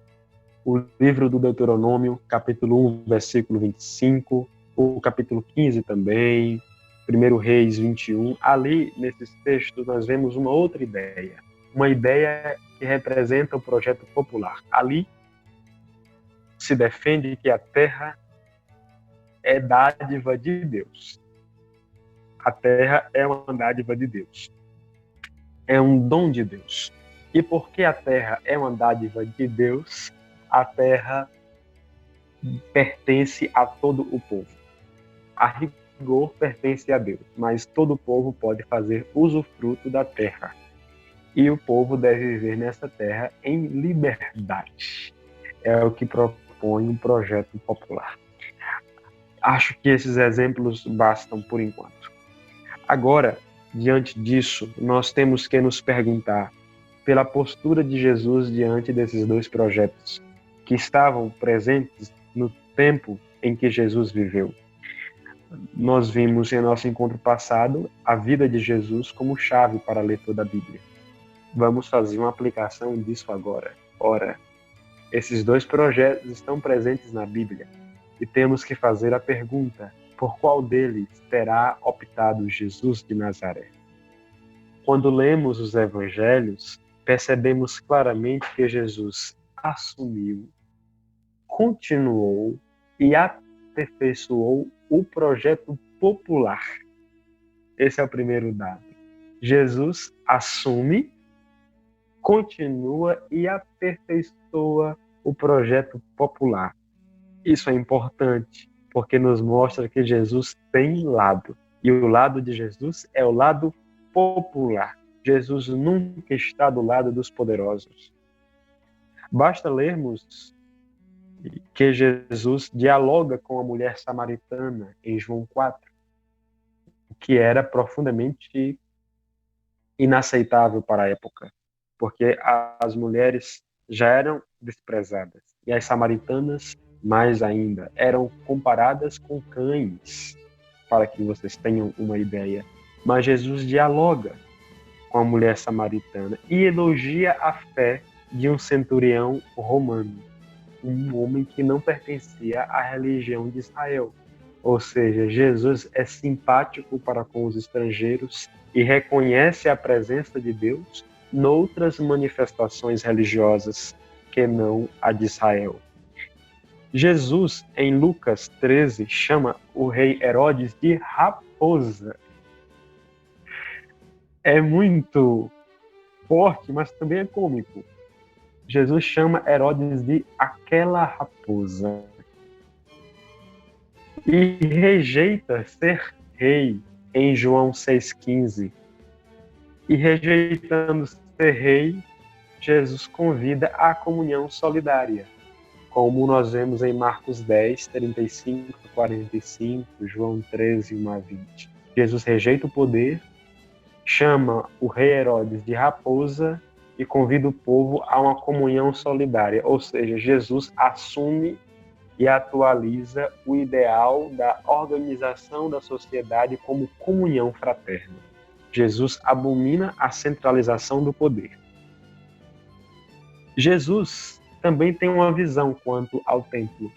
o livro do Deuteronômio, capítulo 1, versículo 25, o capítulo 15 também, 1 Reis 21, ali nesses textos nós vemos uma outra ideia, uma ideia que representa o projeto popular. Ali se defende que a terra é dádiva de Deus. A terra é uma dádiva de Deus. É um dom de Deus. E porque a terra é uma dádiva de Deus, a terra pertence a todo o povo. A rigor pertence a Deus, mas todo o povo pode fazer usufruto da terra. E o povo deve viver nessa terra em liberdade. É o que propõe um projeto popular. Acho que esses exemplos bastam por enquanto. Agora, diante disso, nós temos que nos perguntar pela postura de Jesus diante desses dois projetos que estavam presentes no tempo em que Jesus viveu. Nós vimos em nosso encontro passado a vida de Jesus como chave para ler toda a Bíblia. Vamos fazer uma aplicação disso agora. Ora, esses dois projetos estão presentes na Bíblia e temos que fazer a pergunta: por qual deles terá optado Jesus de Nazaré? Quando lemos os evangelhos, percebemos claramente que Jesus assumiu, continuou e aperfeiçoou o projeto popular. Esse é o primeiro dado. Jesus assume, continua e aperfeiçoa o projeto popular. Isso é importante, porque nos mostra que Jesus tem lado. E o lado de Jesus é o lado popular. Jesus nunca está do lado dos poderosos. Basta lermos que Jesus dialoga com a mulher samaritana em João 4, que era profundamente inaceitável para a época, porque as mulheres já eram desprezadas e as samaritanas mais ainda eram comparadas com cães, para que vocês tenham uma ideia. Mas Jesus dialoga com a mulher samaritana e elogia a fé de um centurião romano, um homem que não pertencia à religião de Israel. Ou seja, Jesus é simpático para com os estrangeiros e reconhece a presença de Deus noutras manifestações religiosas que não a de Israel. Jesus, em Lucas 13, chama o rei Herodes de raposa. É muito forte, mas também é cômico. Jesus chama Herodes de aquela raposa e rejeita ser rei em João 6,15. E rejeitando ser rei, Jesus convida à comunhão solidária, como nós vemos em Marcos 10, 35, 45, João 13, 1 a 20. Jesus rejeita o poder, chama o rei Herodes de raposa e convida o povo a uma comunhão solidária, ou seja, Jesus assume e atualiza o ideal da organização da sociedade como comunhão fraterna. Jesus abomina a centralização do poder. Jesus também tem uma visão quanto ao templo.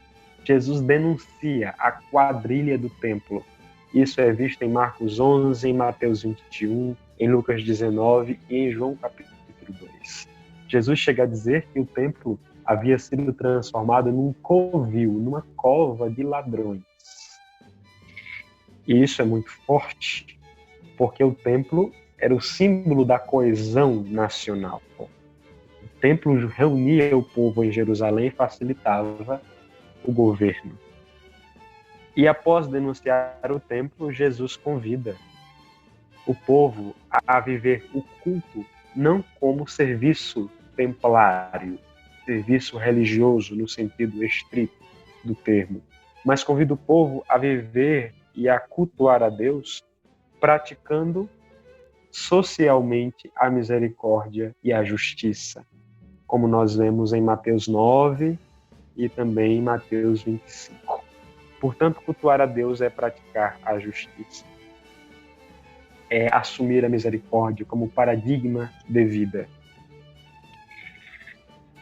Jesus denuncia a quadrilha do templo. Isso é visto em Marcos 11, em Mateus 21, em Lucas 19 e em João capítulo 2. Jesus chega a dizer que o templo havia sido transformado num covil, numa cova de ladrões. E isso é muito forte, porque o templo era o símbolo da coesão nacional. O templo reunia o povo em Jerusalém e facilitava o governo. E após denunciar o templo, Jesus convida o povo a viver o culto não como serviço templário, serviço religioso no sentido estrito do termo, mas convida o povo a viver e a cultuar a Deus praticando socialmente a misericórdia e a justiça, como nós vemos em Mateus 9 e também em Mateus 25. Portanto, cultuar a Deus é praticar a justiça, é assumir a misericórdia como paradigma de vida.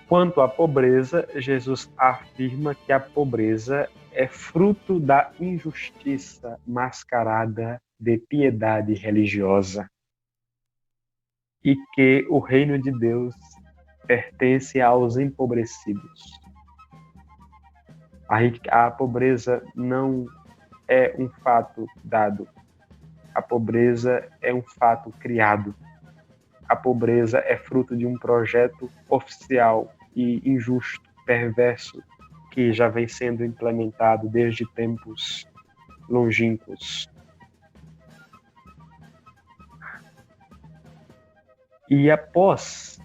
Quanto à pobreza, Jesus afirma que a pobreza é fruto da injustiça mascarada de piedade religiosa e que o reino de Deus pertence aos empobrecidos. A pobreza não é um fato dado. A pobreza é um fato criado. A pobreza é fruto de um projeto oficial e injusto, perverso, que já vem sendo implementado desde tempos longínquos. E após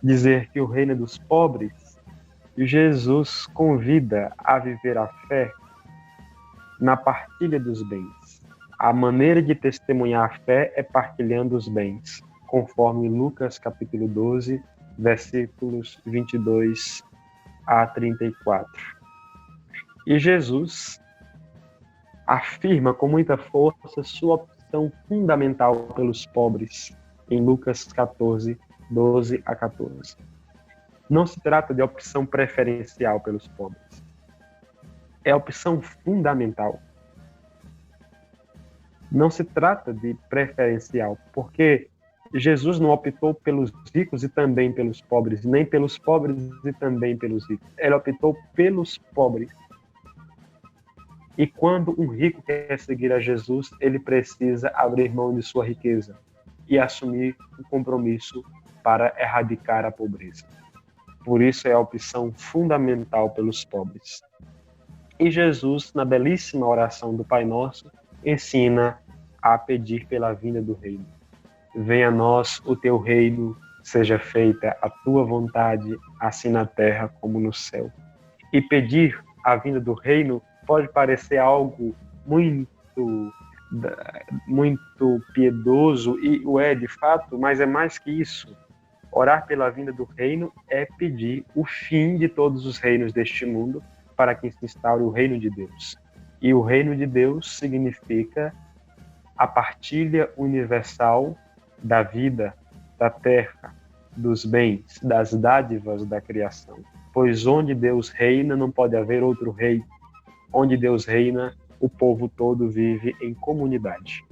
dizer que o reino é dos pobres, Jesus convida a viver a fé na partilha dos bens. A maneira de testemunhar a fé é partilhando os bens, conforme Lucas capítulo 12, versículos 22 a 34. E Jesus afirma com muita força sua opção fundamental pelos pobres, em Lucas 14, 12 a 14. Não se trata de opção preferencial pelos pobres. É opção fundamental. Não se trata de preferencial, porque Jesus não optou pelos ricos e também pelos pobres, nem pelos pobres e também pelos ricos. Ele optou pelos pobres. E quando um rico quer seguir a Jesus, ele precisa abrir mão de sua riqueza e assumir um compromisso para erradicar a pobreza. Por isso é a opção fundamental pelos pobres. E Jesus, na belíssima oração do Pai Nosso, ensina a pedir pela vinda do reino. Venha a nós o teu reino, seja feita a tua vontade, assim na terra como no céu. E pedir a vinda do reino pode parecer algo muito piedoso, e o é de fato, mas é mais que isso. Orar pela vinda do reino é pedir o fim de todos os reinos deste mundo para que se instaure o reino de Deus. E o reino de Deus significa a partilha universal da vida, da terra, dos bens, das dádivas da criação. Pois onde Deus reina, não pode haver outro rei. Onde Deus reina, o povo todo vive em comunidade.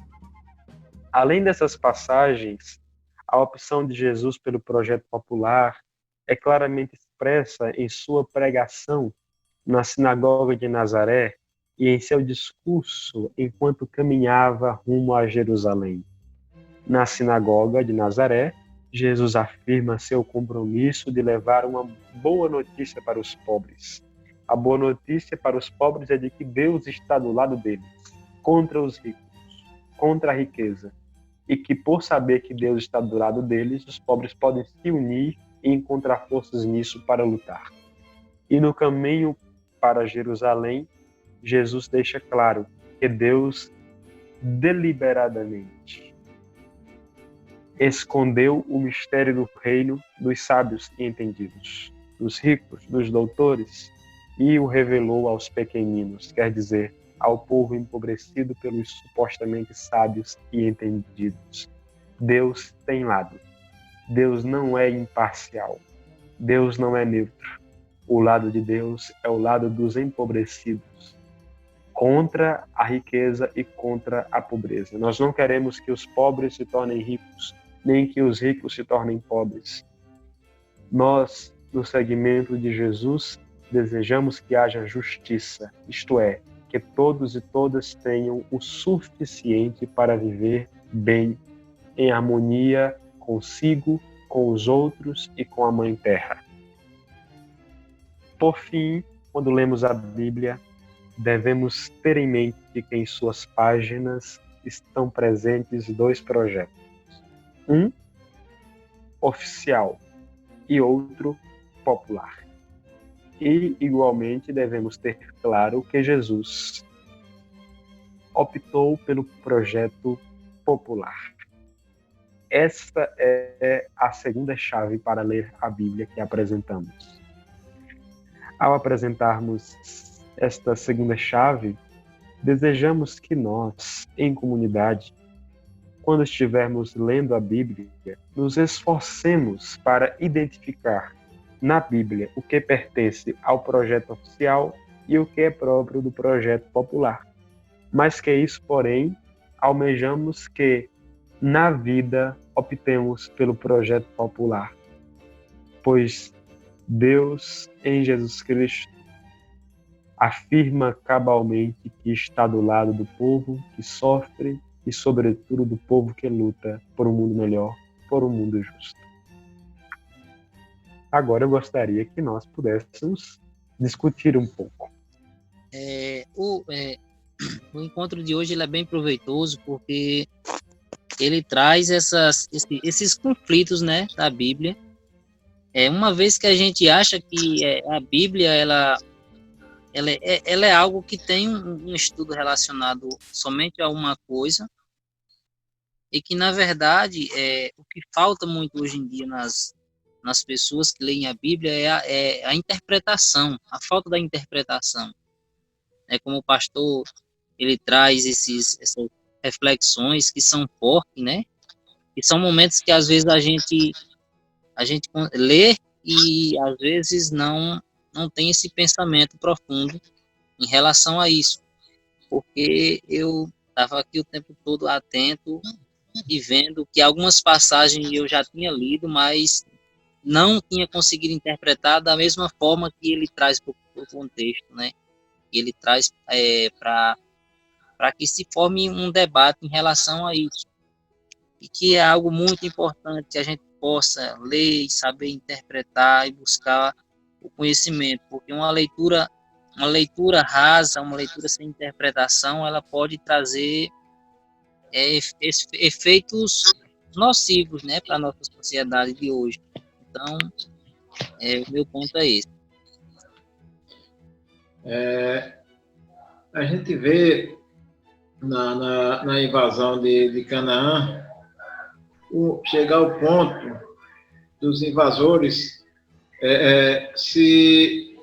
Além dessas passagens, a opção de Jesus pelo projeto popular é claramente expressa em sua pregação na sinagoga de Nazaré e em seu discurso enquanto caminhava rumo a Jerusalém. Na sinagoga de Nazaré, Jesus afirma seu compromisso de levar uma boa notícia para os pobres. A boa notícia para os pobres é de que Deus está do lado deles, contra os ricos, contra a riqueza, e que por saber que Deus está do lado deles, os pobres podem se unir e encontrar forças nisso para lutar. E no caminho para Jerusalém, Jesus deixa claro que Deus deliberadamente escondeu o mistério do reino dos sábios e entendidos, dos ricos, dos doutores, e o revelou aos pequeninos, quer dizer, ao povo empobrecido pelos supostamente sábios e entendidos. Deus tem lado. Deus não é imparcial. Deus não é neutro. O lado de Deus é o lado dos empobrecidos, contra a riqueza e contra a pobreza. Nós não queremos que os pobres se tornem ricos, nem que os ricos se tornem pobres. Nós, no segmento de Jesus, desejamos que haja justiça, isto é, que todos e todas tenham o suficiente para viver bem, em harmonia consigo, com os outros e com a Mãe Terra. Por fim, quando lemos a Bíblia, devemos ter em mente que em suas páginas estão presentes dois projetos. Um oficial e outro popular. E, igualmente, devemos ter claro que Jesus optou pelo projeto popular. Essa é a segunda chave para ler a Bíblia que apresentamos. Ao apresentarmos esta segunda chave, desejamos que nós, em comunidade, quando estivermos lendo a Bíblia, nos esforcemos para identificar na Bíblia o que pertence ao projeto oficial e o que é próprio do projeto popular. Mais que isso, porém, almejamos que, na vida, optemos pelo projeto popular, pois Deus, em Jesus Cristo, afirma cabalmente que está do lado do povo que sofre e, sobretudo, do povo que luta por um mundo melhor, por um mundo justo. Agora eu gostaria que nós pudéssemos discutir um pouco. O encontro de hoje ele é bem proveitoso porque ele traz esses conflitos, né, da Bíblia. Uma vez que a gente acha que a Bíblia ela é algo que tem um estudo relacionado somente a uma coisa e que, na verdade, o que falta muito hoje em dia nas pessoas que leem a Bíblia é a interpretação, a falta da interpretação. Como o pastor, ele traz essas reflexões que são fortes, né? E são momentos que, às vezes, a gente lê e, às vezes, não tem esse pensamento profundo em relação a isso. Porque eu estava aqui o tempo todo atento e vendo que algumas passagens eu já tinha lido, mas não tinha conseguido interpretar da mesma forma que ele traz para o contexto, né? Ele traz para que se forme um debate em relação a isso. E que é algo muito importante que a gente possa ler e saber interpretar e buscar o conhecimento, porque uma leitura rasa, uma leitura sem interpretação, ela pode trazer efeitos nocivos, né, para a nossa sociedade de hoje. Então, o meu ponto é esse. A gente vê na invasão de Canaã chegar ao ponto dos invasores se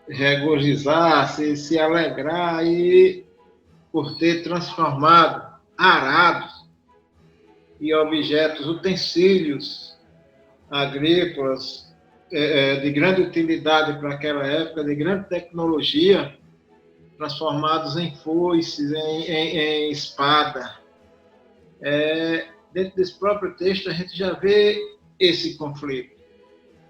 regozijar, se alegrar e por ter transformado arados e objetos, utensílios agrícolas de grande utilidade para aquela época, de grande tecnologia, transformados em foices, em espada. Dentro desse próprio texto, a gente já vê esse conflito.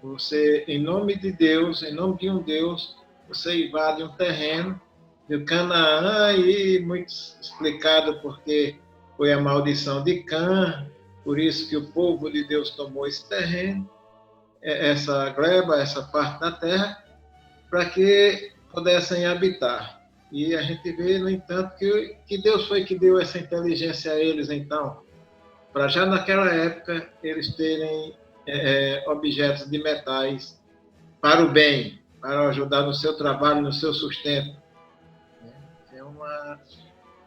Você, em nome de Deus, em nome de um Deus, você invade um terreno de Canaã, e muito explicado porque foi a maldição de Cã, por isso que o povo de Deus tomou esse terreno, essa gleba, essa parte da terra, para que pudessem habitar. E a gente vê, no entanto, que Deus foi que deu essa inteligência a eles, então, para já naquela época eles terem objetos de metais para o bem, para ajudar no seu trabalho, no seu sustento.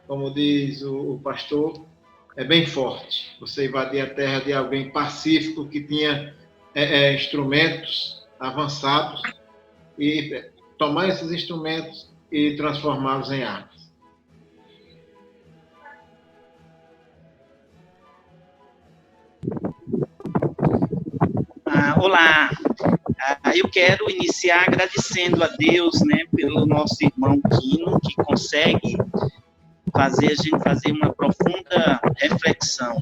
Como diz o pastor, é bem forte. Você invadir a terra de alguém pacífico que tinha instrumentos avançados e tomar esses instrumentos e transformá-los em armas. Olá, eu quero iniciar agradecendo a Deus, né, pelo nosso irmão Quino, que consegue fazer a gente fazer uma profunda reflexão.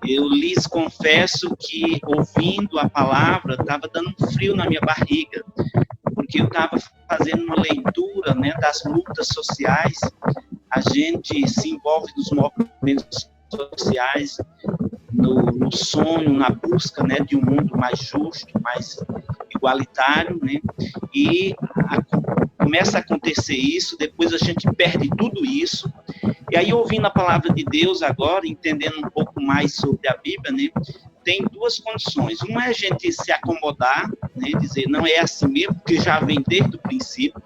Eu lhes confesso que, ouvindo a palavra, estava dando um frio na minha barriga, porque eu estava fazendo uma leitura, né, das lutas sociais. A gente se envolve nos movimentos sociais, no sonho, na busca, né, de um mundo mais justo, mais igualitário, né, e começa a acontecer isso, depois a gente perde tudo isso, e aí ouvindo a palavra de Deus agora, entendendo um pouco mais sobre a Bíblia, né, tem duas condições. Uma é a gente se acomodar, né, dizer, não é assim mesmo, porque já vem desde o princípio.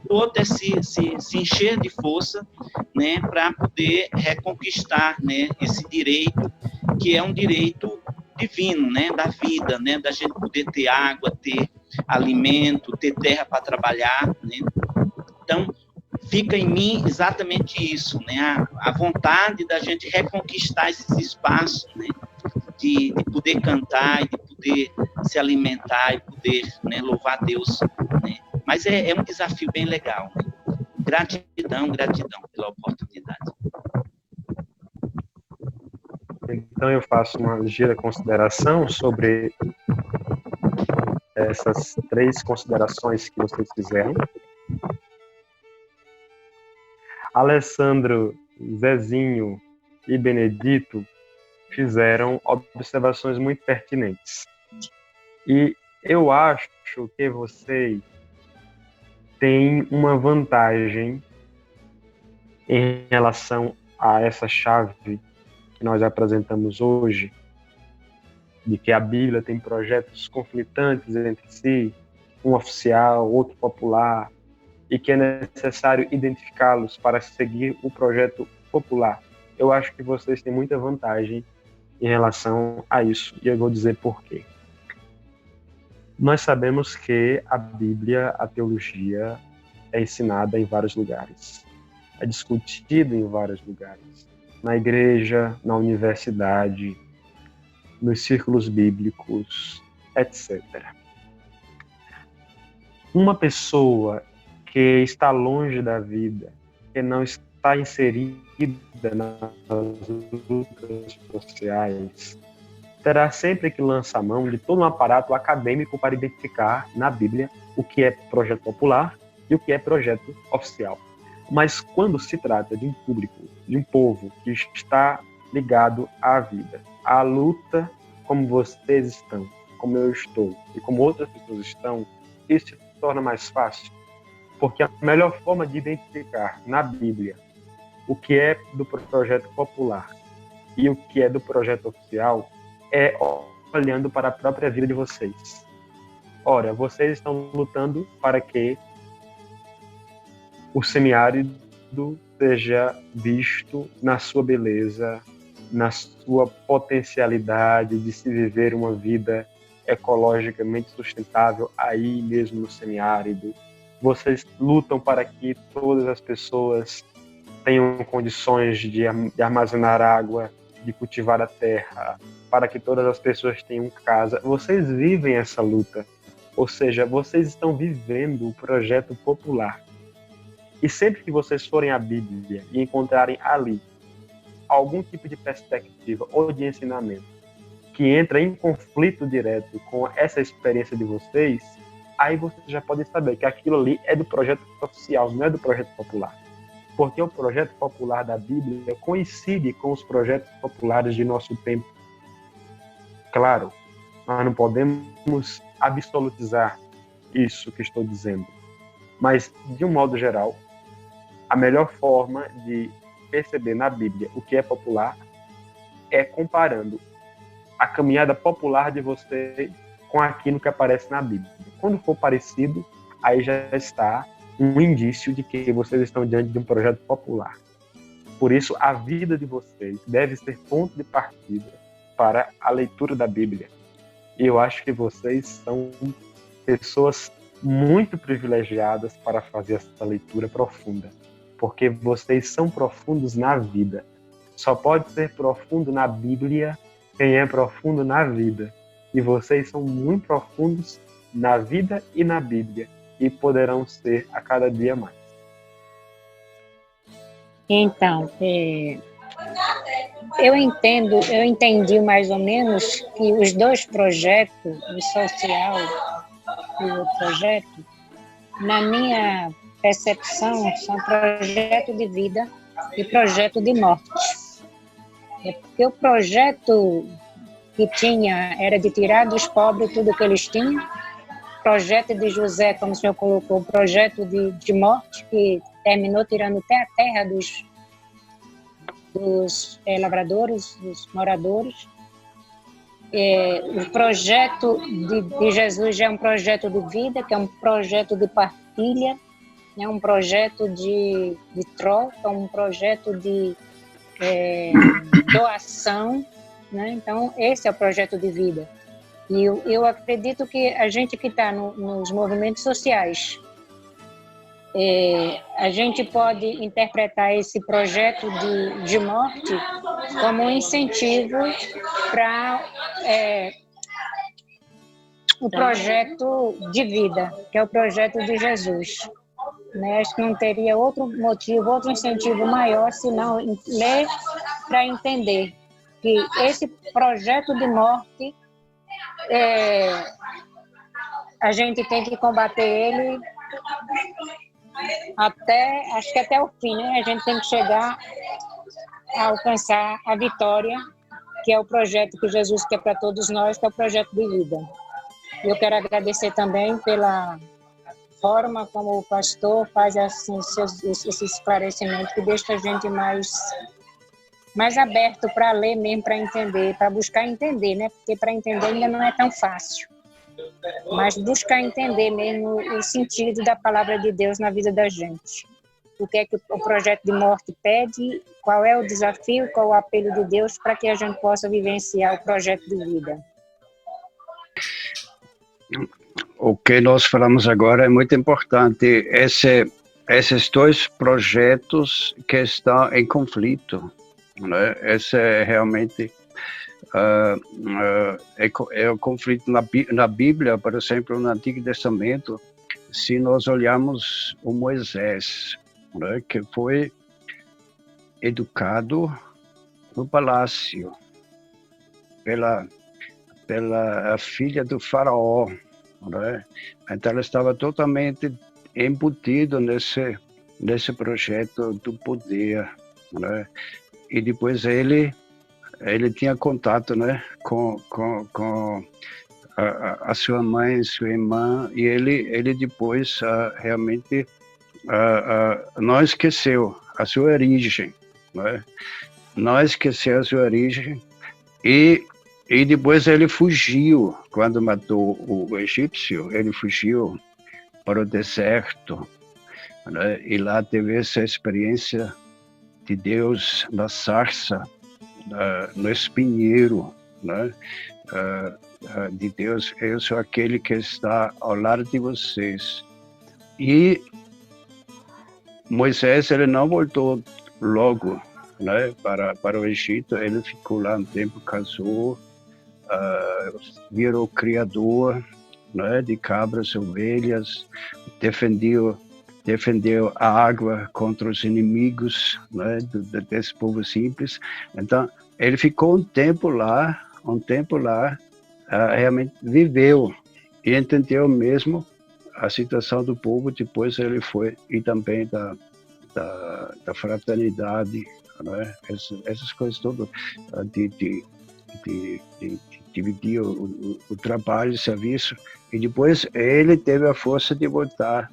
O outro é se encher de força, né, para poder reconquistar, né, esse direito, que é um direito divino, né, da vida, né, da gente poder ter água, ter alimento, ter terra para trabalhar, né. Então, fica em mim exatamente isso, né, a vontade da gente reconquistar esses espaços, né, de poder cantar, de poder se alimentar e poder, né, louvar a Deus, né. Mas é um desafio bem legal, né? Gratidão pela oportunidade. Então eu faço uma ligeira consideração sobre essas três considerações que vocês fizeram. Alessandro, Zezinho e Benedito fizeram observações muito pertinentes. E eu acho que vocês têm uma vantagem em relação a essa chave que nós apresentamos hoje, de que a Bíblia tem projetos conflitantes entre si, um oficial, outro popular, e que é necessário identificá-los para seguir o projeto popular. Eu acho que vocês têm muita vantagem em relação a isso, e eu vou dizer por quê. Nós sabemos que a Bíblia, a teologia, é ensinada em vários lugares, é discutida em vários lugares, na igreja, na universidade, nos círculos bíblicos, etc. Uma pessoa que está longe da vida, que não está inserida nas lutas sociais, terá sempre que lançar mão de todo um aparato acadêmico para identificar na Bíblia o que é projeto popular e o que é projeto oficial. Mas quando se trata de um público, de um povo que está ligado à vida, à luta, como vocês estão, como eu estou e como outras pessoas estão, isso se torna mais fácil, porque a melhor forma de identificar na Bíblia o que é do projeto popular e o que é do projeto oficial é olhando para a própria vida de vocês. Ora, vocês estão lutando para que o semiárido seja visto na sua beleza, na sua potencialidade de se viver uma vida ecologicamente sustentável aí mesmo no semiárido. Vocês lutam para que todas as pessoas tenham condições de armazenar água, de cultivar a terra, para que todas as pessoas tenham casa. Vocês vivem essa luta, ou seja, vocês estão vivendo o projeto popular. E sempre que vocês forem à Bíblia e encontrarem ali algum tipo de perspectiva ou de ensinamento que entra em conflito direto com essa experiência de vocês, aí vocês já podem saber que aquilo ali é do projeto oficial, não é do projeto popular. Porque o projeto popular da Bíblia coincide com os projetos populares de nosso tempo. Claro, nós não podemos absolutizar isso que estou dizendo, mas, de um modo geral, a melhor forma de perceber na Bíblia o que é popular é comparando a caminhada popular de vocês com aquilo que aparece na Bíblia. Quando for parecido, aí já está um indício de que vocês estão diante de um projeto popular. Por isso, a vida de vocês deve ser ponto de partida para a leitura da Bíblia. E eu acho que vocês são pessoas muito privilegiadas para fazer essa leitura profunda, porque vocês são profundos na vida. Só pode ser profundo na Bíblia quem é profundo na vida. E vocês são muito profundos na vida e na Bíblia, e poderão ser a cada dia mais. Então, eu entendi mais ou menos que os dois projetos, o social e o projeto, na minha percepção, são projeto de vida e projeto de morte. É porque o projeto que tinha era de tirar dos pobres tudo que eles tinham. O projeto de José, como o senhor colocou, o projeto de morte, que terminou tirando até a terra dos lavradores, dos moradores. O projeto de Jesus já é um projeto de vida, que é um projeto de partilha, é um projeto de troca, um projeto de doação, né? Então, esse é o projeto de vida. E eu acredito que a gente que está nos movimentos sociais, a gente pode interpretar esse projeto de morte como um incentivo para o projeto de vida, que é o projeto de Jesus. Né? Acho que não teria outro motivo, outro incentivo maior, senão ler para entender que esse projeto de morte, a gente tem que combater ele acho que até o fim, né? A gente tem que chegar a alcançar a vitória, que é o projeto que Jesus quer para todos nós, que é o projeto de vida. Eu quero agradecer também pela forma como o pastor faz assim, esse esclarecimento, que deixa a gente mais aberto para ler mesmo, para entender, para buscar entender, né? Porque para entender ainda não é tão fácil. Mas buscar entender mesmo o sentido da palavra de Deus na vida da gente. O que é que o projeto de morte pede, qual é o desafio, qual o apelo de Deus para que a gente possa vivenciar o projeto de vida. O que nós falamos agora é muito importante. Esses dois projetos que estão em conflito, né? Esse é realmente é o conflito na Bíblia, por exemplo, no Antigo Testamento. Se nós olharmos o Moisés, né, que foi educado no palácio pela filha do faraó, né? Então ela estava totalmente embutido nesse projeto do poder, né? E depois ele tinha contato, né, com a sua mãe, sua irmã, e ele depois realmente não esqueceu a sua origem, né? Não esqueceu a sua origem, e depois ele fugiu. Quando matou o egípcio, ele fugiu para o deserto, né? E lá teve essa experiência de Deus na sarça, no espinheiro, né? De Deus: eu sou aquele que está ao lado de vocês. E Moisés, ele não voltou logo, né, para o Egito. Ele ficou lá um tempo, casou, virou criador, né, de cabras, ovelhas, defendeu a água contra os inimigos, né, desse povo simples. Então, ele ficou um tempo lá, realmente viveu e entendeu mesmo a situação do povo. Depois ele foi, e também da fraternidade, né? Essas coisas todas, de dividir o trabalho, o serviço. E depois ele teve a força de voltar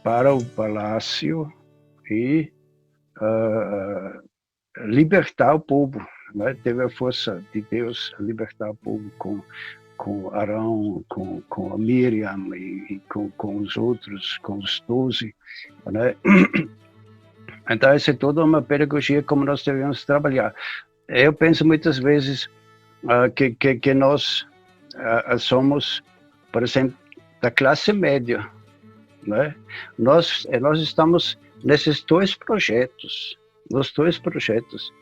para o palácio e libertar o povo, né? Teve a força de Deus libertar o povo com Arão, com a Miriam e com os outros, com os 12, né? Então, essa é toda uma pedagogia como nós devemos trabalhar. Eu penso muitas vezes que nós somos, por exemplo, da classe média, né? Nós estamos nesses dois projetos, nos dois projetos.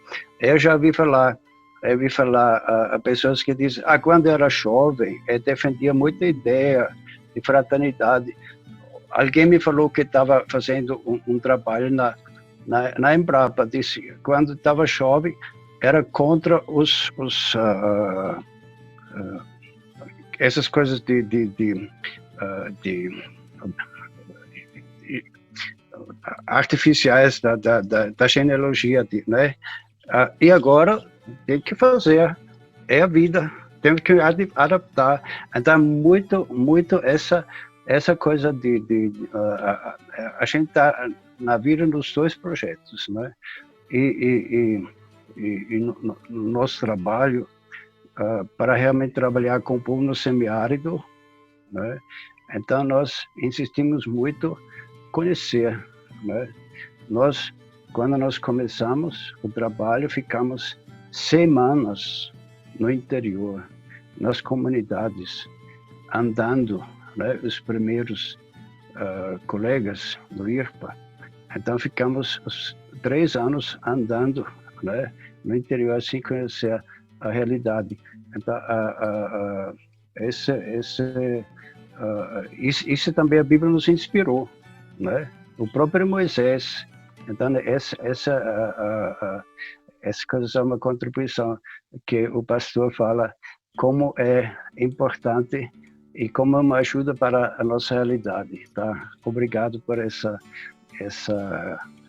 Eu já ouvi falar a pessoas que dizem: quando eu era jovem, eu defendia muita ideia de fraternidade. Alguém me falou que estava fazendo um trabalho na Embrapa. Disse: quando estava jovem, era contra essas coisas de artificiais da genealogia, né? E agora tem que fazer, é a vida, tem que adaptar. Então, muito essa coisa a gente está na vida nos dois projetos, né? E no nosso trabalho, para realmente trabalhar com o povo no semiárido, né? Então nós insistimos muito em conhecer, né? Quando nós começamos o trabalho, ficamos semanas no interior, nas comunidades, andando, né? Os primeiros colegas do IRPA. Então ficamos 3 anos andando, né, no interior, assim, conhecer a realidade. Então, isso também a Bíblia nos inspirou, né? O próprio Moisés. Então, essa coisa é uma contribuição que o pastor fala, como é importante e como é uma ajuda para a nossa realidade, tá? Obrigado por essa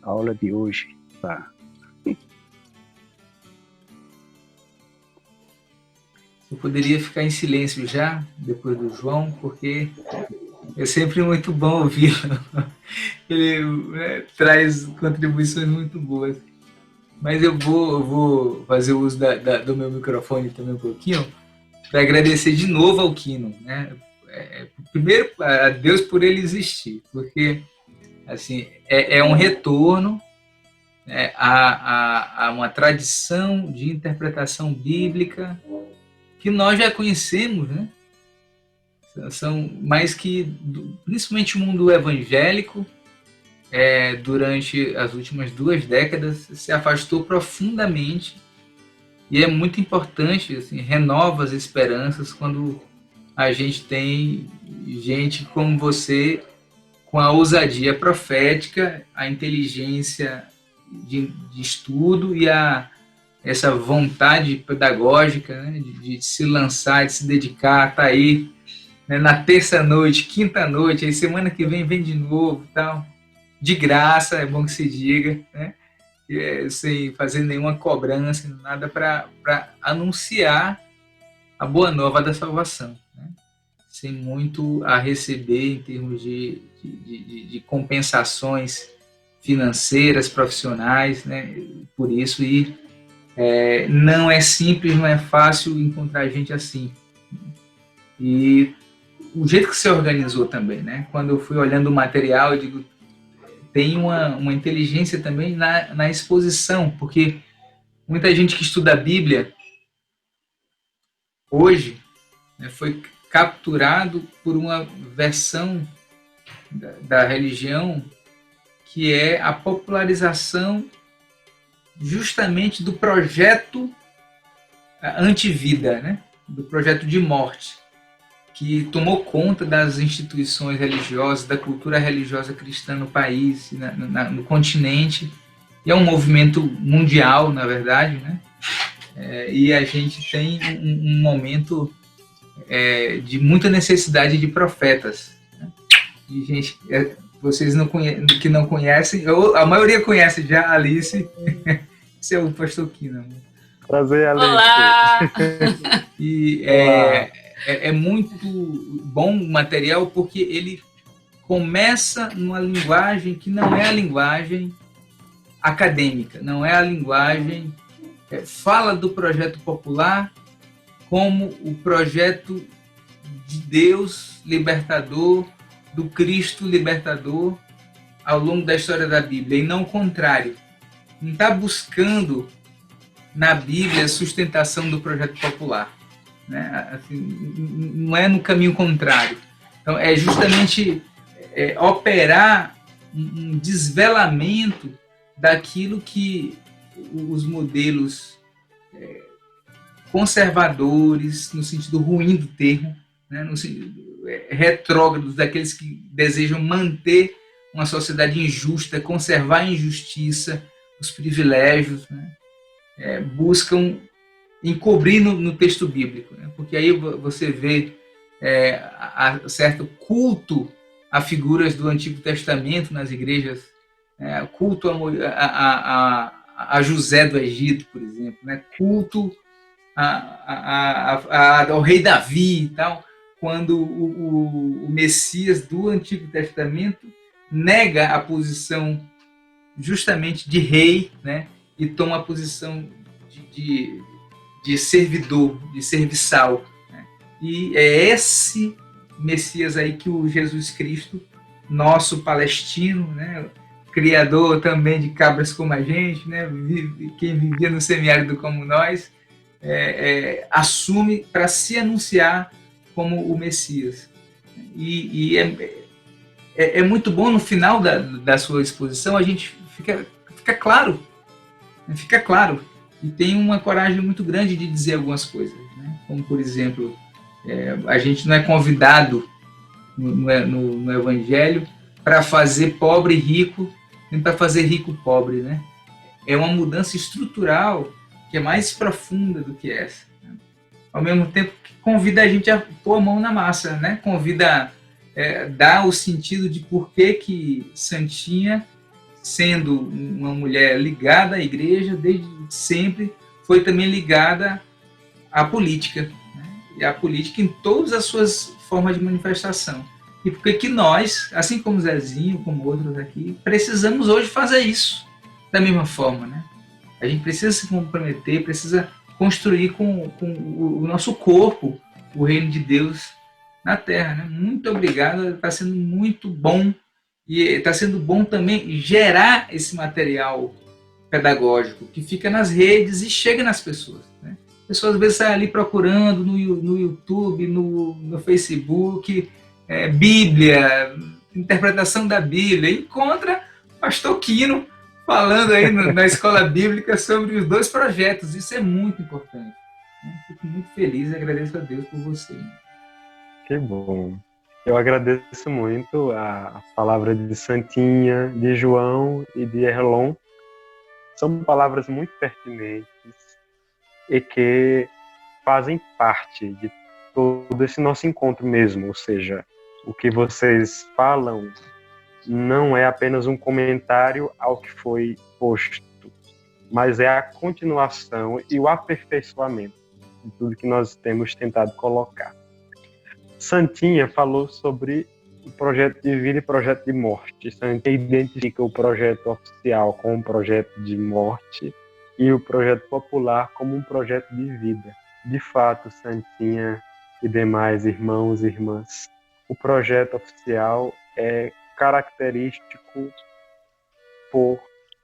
aula de hoje, tá? Eu poderia ficar em silêncio já, depois do João, porque é sempre muito bom ouvi-lo. Ele, né, traz contribuições muito boas. Mas eu vou fazer o uso do meu microfone também um pouquinho, para agradecer de novo ao Quino, né? Primeiro, a Deus por ele existir, porque assim, é um retorno, né, a uma tradição de interpretação bíblica que nós já conhecemos, né? São mais que, principalmente o mundo evangélico, durante as últimas 2 décadas, se afastou profundamente, e é muito importante, assim, renova as esperanças quando a gente tem gente como você, com a ousadia profética, a inteligência de estudo e essa vontade pedagógica, né, de se lançar, de se dedicar, tá aí, né, na terça-noite, quinta-noite, aí semana que vem de novo, tal, de graça, é bom que se diga, né, sem fazer nenhuma cobrança, nada para anunciar a boa nova da salvação, né, sem muito a receber em termos de compensações financeiras, profissionais, né, por isso, e não é simples, não é fácil encontrar gente assim. E o jeito que você organizou também, né? Quando eu fui olhando o material, eu digo, tem uma inteligência também na exposição, porque muita gente que estuda a Bíblia hoje, né, foi capturado por uma versão da religião que é a popularização justamente do projeto antivida, né? Do projeto de morte, que tomou conta das instituições religiosas, da cultura religiosa cristã no país, no continente, e é um movimento mundial, na verdade, né? E a gente tem um momento de muita necessidade de profetas, né? De gente, vocês que não conhecem, a maioria conhece já a Alice, esse é o pastor Kina. Prazer, Alice. Olá! E é muito bom o material porque ele começa numa linguagem que não é a linguagem acadêmica, não é a linguagem... fala do projeto popular como o projeto de Deus libertador, do Cristo libertador ao longo da história da Bíblia, e não o contrário. Não está buscando na Bíblia a sustentação do projeto popular, né? Assim, não é no caminho contrário. Então, é justamente operar um desvelamento daquilo que os modelos conservadores, no sentido ruim do termo, né, no sentido retrógrados, daqueles que desejam manter uma sociedade injusta, conservar a injustiça, os privilégios, né, buscam encobrir no texto bíblico, né, porque aí você vê certo culto a figuras do Antigo Testamento nas igrejas, culto a José do Egito, por exemplo, né, culto ao rei Davi e tal, quando o Messias do Antigo Testamento nega a posição justamente de rei, né, e toma a posição de servidor, de serviçal, né? E é esse Messias aí que o Jesus Cristo, nosso palestino, né, criador também de cabras como a gente, né, quem vivia no semiárido como nós, assume para se anunciar como o Messias. E é muito bom no final da sua exposição, a gente fica claro, e tem uma coragem muito grande de dizer algumas coisas, né? Como, por exemplo, a gente não é convidado no Evangelho para fazer pobre rico, nem para fazer rico pobre, né? É uma mudança estrutural que é mais profunda do que essa, né? Ao mesmo tempo que convida a gente a pôr a mão na massa, né? Convida dar o sentido de por que Santinha, sendo uma mulher ligada à igreja desde sempre, foi também ligada à política, né? E à política em todas as suas formas de manifestação. E por que nós, assim como Zezinho, como outros aqui, precisamos hoje fazer isso da mesma forma, né? A gente precisa se comprometer, precisa construir com o nosso corpo o reino de Deus na Terra, né? Muito obrigado, está sendo muito bom, e está sendo bom também gerar esse material pedagógico que fica nas redes e chega nas pessoas, né? As pessoas às vezes saem ali procurando no YouTube, no Facebook, Bíblia, interpretação da Bíblia, e encontra o pastor Kino falando aí na escola bíblica sobre os dois projetos. Isso é muito importante, né? Fico muito feliz e agradeço a Deus por você. Que bom. Eu agradeço muito a palavra de Santinha, de João e de Erlon, São palavras muito pertinentes e que fazem parte de todo esse nosso encontro mesmo, ou seja, o que vocês falam não é apenas um comentário ao que foi posto, mas é a continuação e o aperfeiçoamento de tudo que nós temos tentado colocar. Santinha falou sobre o projeto de vida e projeto de morte. Santinha identifica o projeto oficial como um projeto de morte e o projeto popular como um projeto de vida. De fato, Santinha e demais irmãos e irmãs, o projeto oficial é característico por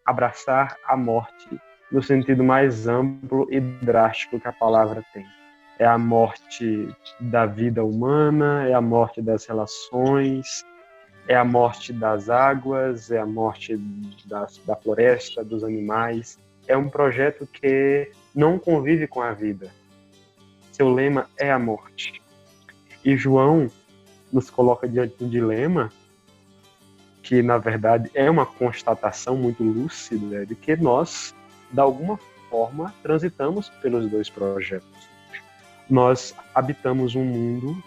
abraçar a morte no sentido mais amplo e drástico que a palavra tem. É a morte da vida humana, é a morte das relações, é a morte das águas, é a morte da floresta, dos animais. É um projeto que não convive com a vida. Seu lema é a morte. E João nos coloca diante de um dilema que, na verdade, é uma constatação muito lúcida de que nós, de alguma forma, transitamos pelos dois projetos. Nós habitamos um mundo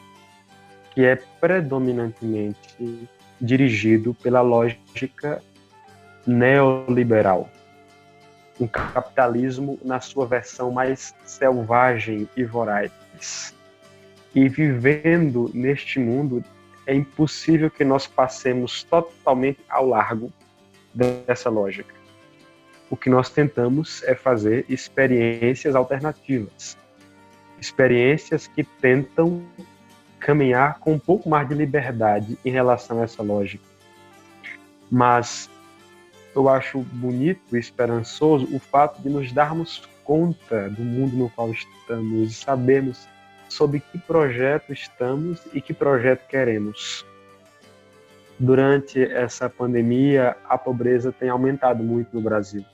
que é predominantemente dirigido pela lógica neoliberal. Um capitalismo na sua versão mais selvagem e voraz. E vivendo neste mundo, é impossível que nós passemos totalmente ao largo dessa lógica. O que nós tentamos é fazer experiências alternativas. Experiências que tentam caminhar com um pouco mais de liberdade em relação a essa lógica. Mas eu acho bonito e esperançoso o fato de nos darmos conta do mundo no qual estamos e sabermos sobre que projeto estamos e que projeto queremos. Durante essa pandemia, a pobreza tem aumentado muito no Brasil.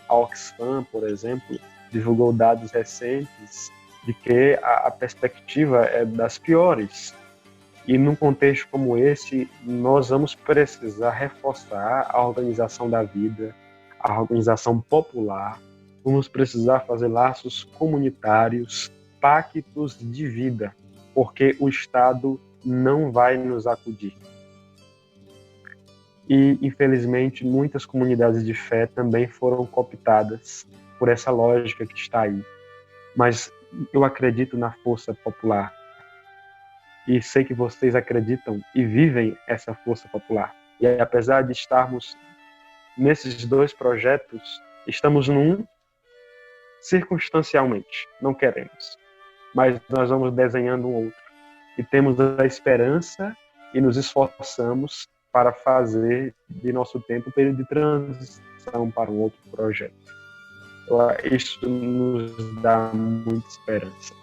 A Oxfam, por exemplo, divulgou dados recentes de que a perspectiva é das piores. E num contexto como esse, nós vamos precisar reforçar a organização da vida, a organização popular, vamos precisar fazer laços comunitários, pactos de vida, porque o Estado não vai nos acudir. E, infelizmente, muitas comunidades de fé também foram cooptadas por essa lógica que está aí. Mas eu acredito na força popular. E sei que vocês acreditam e vivem essa força popular. E apesar de estarmos nesses dois projetos, estamos num circunstancialmente, não queremos. Mas nós vamos desenhando um outro. E temos a esperança e nos esforçamos para fazer de nosso tempo um período de transição para um outro projeto. Isso nos dá muita esperança.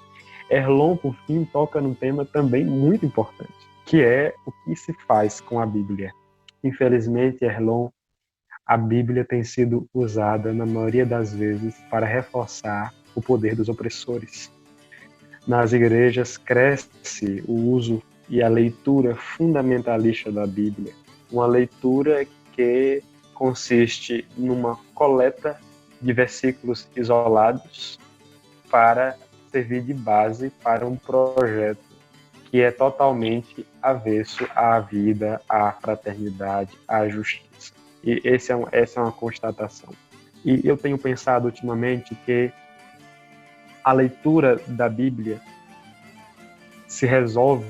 Erlon, por fim, toca num tema também muito importante, que é o que se faz com a Bíblia. Infelizmente, Erlon, a Bíblia tem sido usada, na maioria das vezes, para reforçar o poder dos opressores. Nas igrejas cresce o uso e a leitura fundamentalista da Bíblia, uma leitura que consiste numa coleta de versículos isolados para servir de base para um projeto que é totalmente avesso à vida, à fraternidade, à justiça. E essa é uma constatação. E eu tenho pensado ultimamente que a leitura da Bíblia se resolve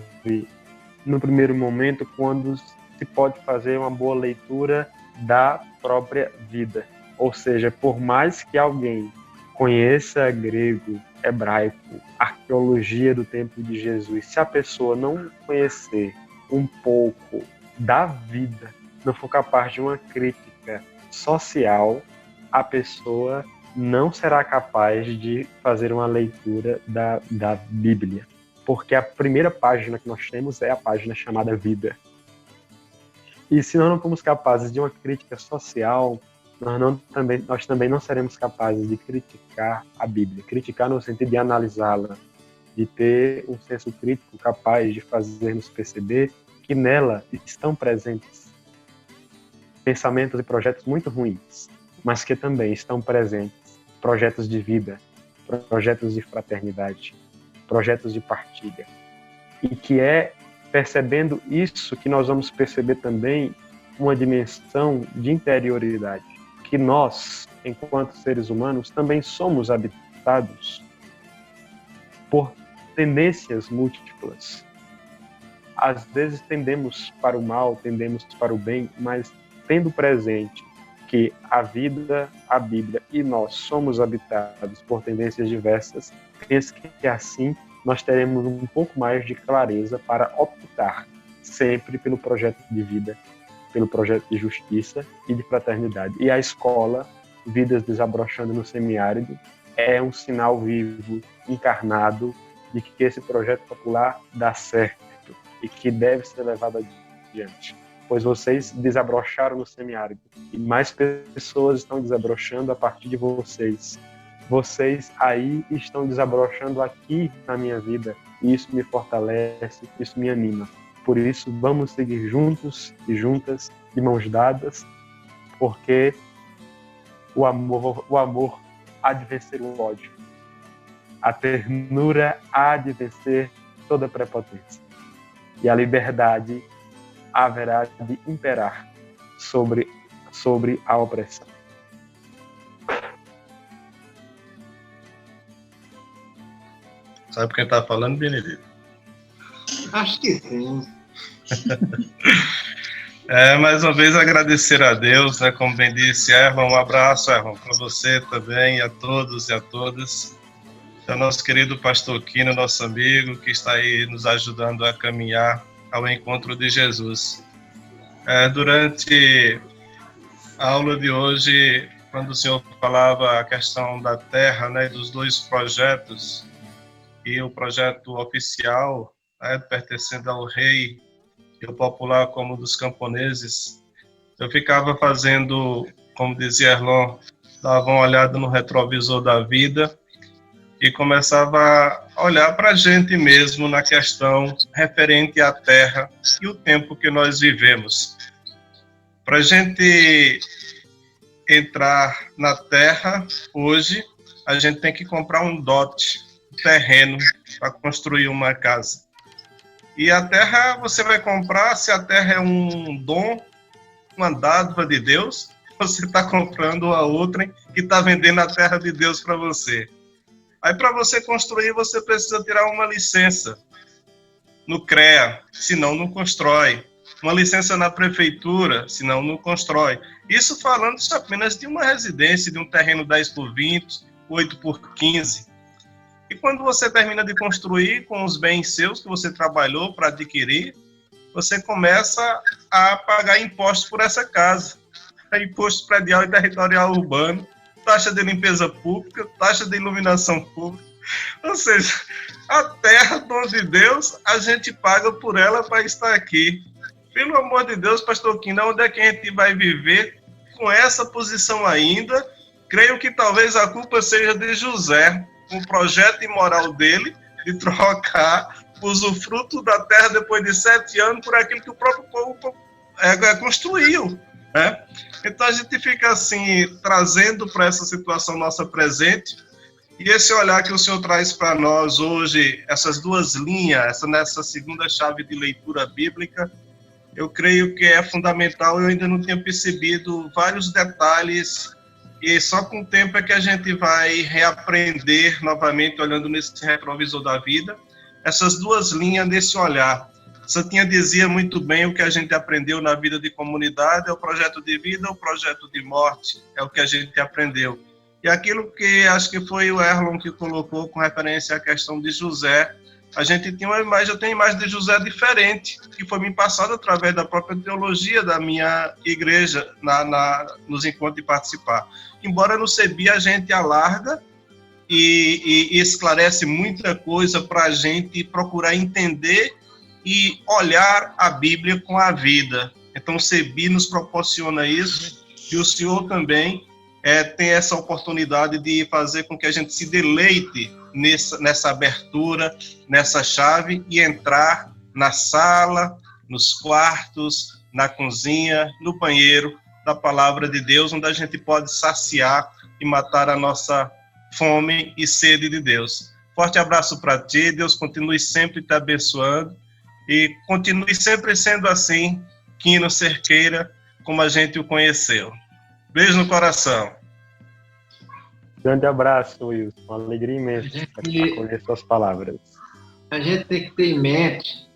no primeiro momento quando se pode fazer uma boa leitura da própria vida. Ou seja, por mais que alguém conheça grego, hebraico, arqueologia do tempo de Jesus, se a pessoa não conhecer um pouco da vida, não for capaz de uma crítica social, a pessoa não será capaz de fazer uma leitura da Bíblia. Porque a primeira página que nós temos é a página chamada vida. E se nós não formos capazes de uma crítica social, nós também não seremos capazes de criticar a Bíblia. Criticar no sentido de analisá-la, de ter um senso crítico capaz de fazer-nos perceber que nela estão presentes pensamentos e projetos muito ruins, mas que também estão presentes projetos de vida, projetos de fraternidade, projetos de partilha. E que é percebendo isso que nós vamos perceber também uma dimensão de interioridade, que nós, enquanto seres humanos, também somos habitados por tendências múltiplas. Às vezes tendemos para o mal, tendemos para o bem, mas tendo presente que a vida, a Bíblia e nós somos habitados por tendências diversas, penso que assim nós teremos um pouco mais de clareza para optar sempre pelo projeto de vida, pelo projeto de justiça e de fraternidade. E a escola, Vidas Desabrochando no Semiárido, é um sinal vivo, encarnado, de que esse projeto popular dá certo e que deve ser levado adiante. Pois vocês desabrocharam no semiárido e mais pessoas estão desabrochando a partir de vocês. Vocês aí estão desabrochando aqui na minha vida e isso me fortalece, isso me anima. Por isso, vamos seguir juntos e juntas, de mãos dadas, porque o amor há de vencer o ódio. A ternura há de vencer toda prepotência. E a liberdade haverá de imperar sobre a opressão. Sabe quem está falando, Benedito? Acho que sim. Mais uma vez agradecer a Deus, né? Como bem disse Erlon, um abraço, Erlon, para você também, a todos e a todas. É o nosso querido pastor Quino, nosso amigo, que está aí nos ajudando a caminhar ao encontro de Jesus. Durante a aula de hoje, quando o senhor falava a questão da terra, né, dos dois projetos, e o projeto oficial, né, pertencendo ao rei, e o popular como dos camponeses, eu ficava fazendo, como dizia Erlon, dava uma olhada no retrovisor da vida e começava a olhar para a gente mesmo na questão referente à terra e o tempo que nós vivemos. Para a gente entrar na terra hoje, a gente tem que comprar um dote, um terreno para construir uma casa. E a terra você vai comprar, se a terra é um dom, uma dádiva de Deus, você está comprando a outra que está vendendo a terra de Deus para você. Aí para você construir, você precisa tirar uma licença no CREA, senão não constrói. Uma licença na prefeitura, senão não constrói. Isso falando apenas de uma residência, de um terreno 10x20, 8x15. E quando você termina de construir com os bens seus que você trabalhou para adquirir, você começa a pagar impostos por essa casa. Imposto predial e territorial urbano, taxa de limpeza pública, taxa de iluminação pública. Ou seja, a terra, dom de Deus, a gente paga por ela para estar aqui. Pelo amor de Deus, pastor Quino, onde é que a gente vai viver com essa posição ainda? Creio que talvez a culpa seja de José, um projeto imoral dele de trocar o usufruto da terra depois de 7 anos por aquilo que o próprio povo construiu, né? Então a gente fica assim, trazendo para essa situação nossa presente, e esse olhar que o senhor traz para nós hoje, essas duas linhas, nessa segunda chave de leitura bíblica, eu creio que é fundamental. Eu ainda não tinha percebido vários detalhes, e só com o tempo é que a gente vai reaprender novamente, olhando nesse retrovisor da vida, essas duas linhas nesse olhar. Santinha dizia muito bem o que a gente aprendeu na vida de comunidade, é o projeto de vida, o projeto de morte, é o que a gente aprendeu. E aquilo que acho que foi o Erlon que colocou com referência à questão de José, a gente tinha uma imagem, eu tenho uma imagem de José diferente, que foi me passada através da própria teologia da minha igreja, nos encontros de participar. Embora no CEBI a gente alarga e esclarece muita coisa para a gente procurar entender e olhar a Bíblia com a vida. Então o CEBI nos proporciona isso, e o senhor também tem essa oportunidade de fazer com que a gente se deleite nessa abertura, nessa chave, e entrar na sala, nos quartos, na cozinha, no banheiro, da palavra de Deus, onde a gente pode saciar e matar a nossa fome e sede de Deus. Forte abraço para ti, Deus continue sempre te abençoando e continue sempre sendo assim, Quino Cerqueira, como a gente o conheceu. Beijo no coração. Grande abraço, Wilson. Uma alegria imensa acolher suas palavras. A gente tem que ter em mente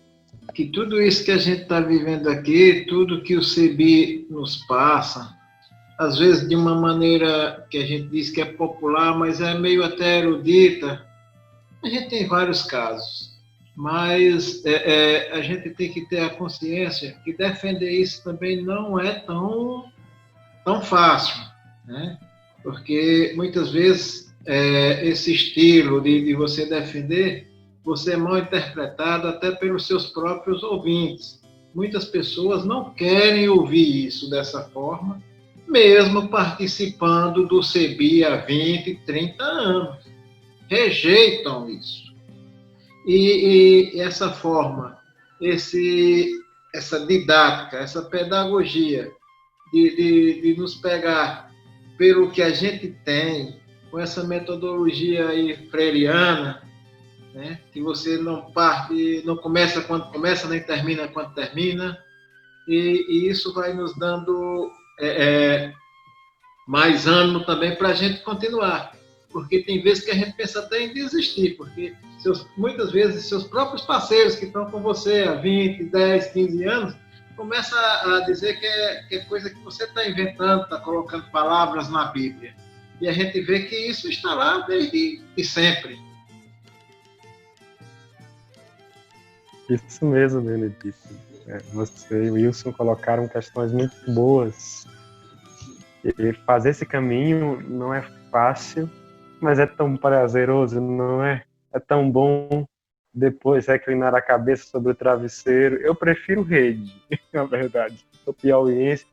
que tudo isso que a gente está vivendo aqui, tudo que o CEBI nos passa, às vezes de uma maneira que a gente diz que é popular, mas é meio até erudita, a gente tem vários casos. Mas a gente tem que ter a consciência que defender isso também não é tão fácil, né? Porque muitas vezes esse estilo de você defender, você é mal interpretado até pelos seus próprios ouvintes. Muitas pessoas não querem ouvir isso dessa forma, mesmo participando do CEBI há 20, 30 anos. Rejeitam isso. E essa forma, essa didática, essa pedagogia de nos pegar pelo que a gente tem, com essa metodologia aí freiriana, né, que você não começa quando começa, nem termina quando termina, e isso vai nos dando mais ânimo também para a gente continuar. Porque tem vezes que a gente pensa até em desistir, porque muitas vezes seus próprios parceiros que estão com você há 20, 10, 15 anos, começam a dizer que é coisa que você está inventando, está colocando palavras na Bíblia. E a gente vê que isso está lá desde sempre. Isso mesmo, Benedito. Você e o Wilson colocaram questões muito boas. E fazer esse caminho não é fácil, mas é tão prazeroso, não é? É tão bom depois reclinar a cabeça sobre o travesseiro. Eu prefiro rede, na verdade. Sou piauiense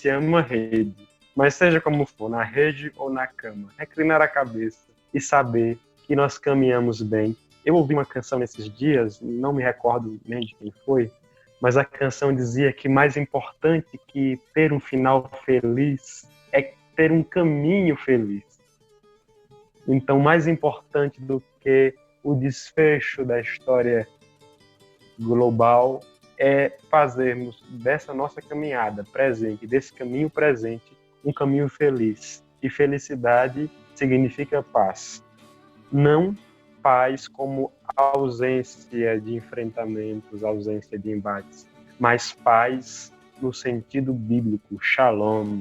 ama rede. Mas seja como for, na rede ou na cama, reclinar a cabeça e saber que nós caminhamos bem. Eu ouvi uma canção nesses dias, não me recordo nem de quem foi, mas a canção dizia que mais importante que ter um final feliz é ter um caminho feliz. Então, mais importante do que o desfecho da história global é fazermos dessa nossa caminhada presente, desse caminho presente, um caminho feliz. E felicidade significa paz. Não paz como ausência de enfrentamentos, ausência de embates, mas paz no sentido bíblico, shalom,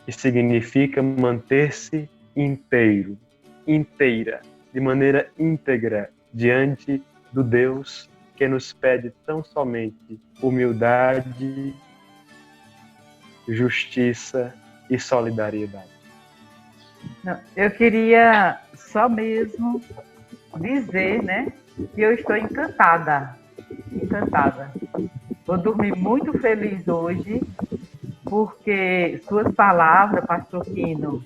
que significa manter-se inteiro, inteira, de maneira íntegra, diante do Deus que nos pede tão somente humildade, justiça e solidariedade. Eu queria só mesmo dizer, né, que eu estou encantada. Vou dormir muito feliz hoje, porque suas palavras, Pastor Quino,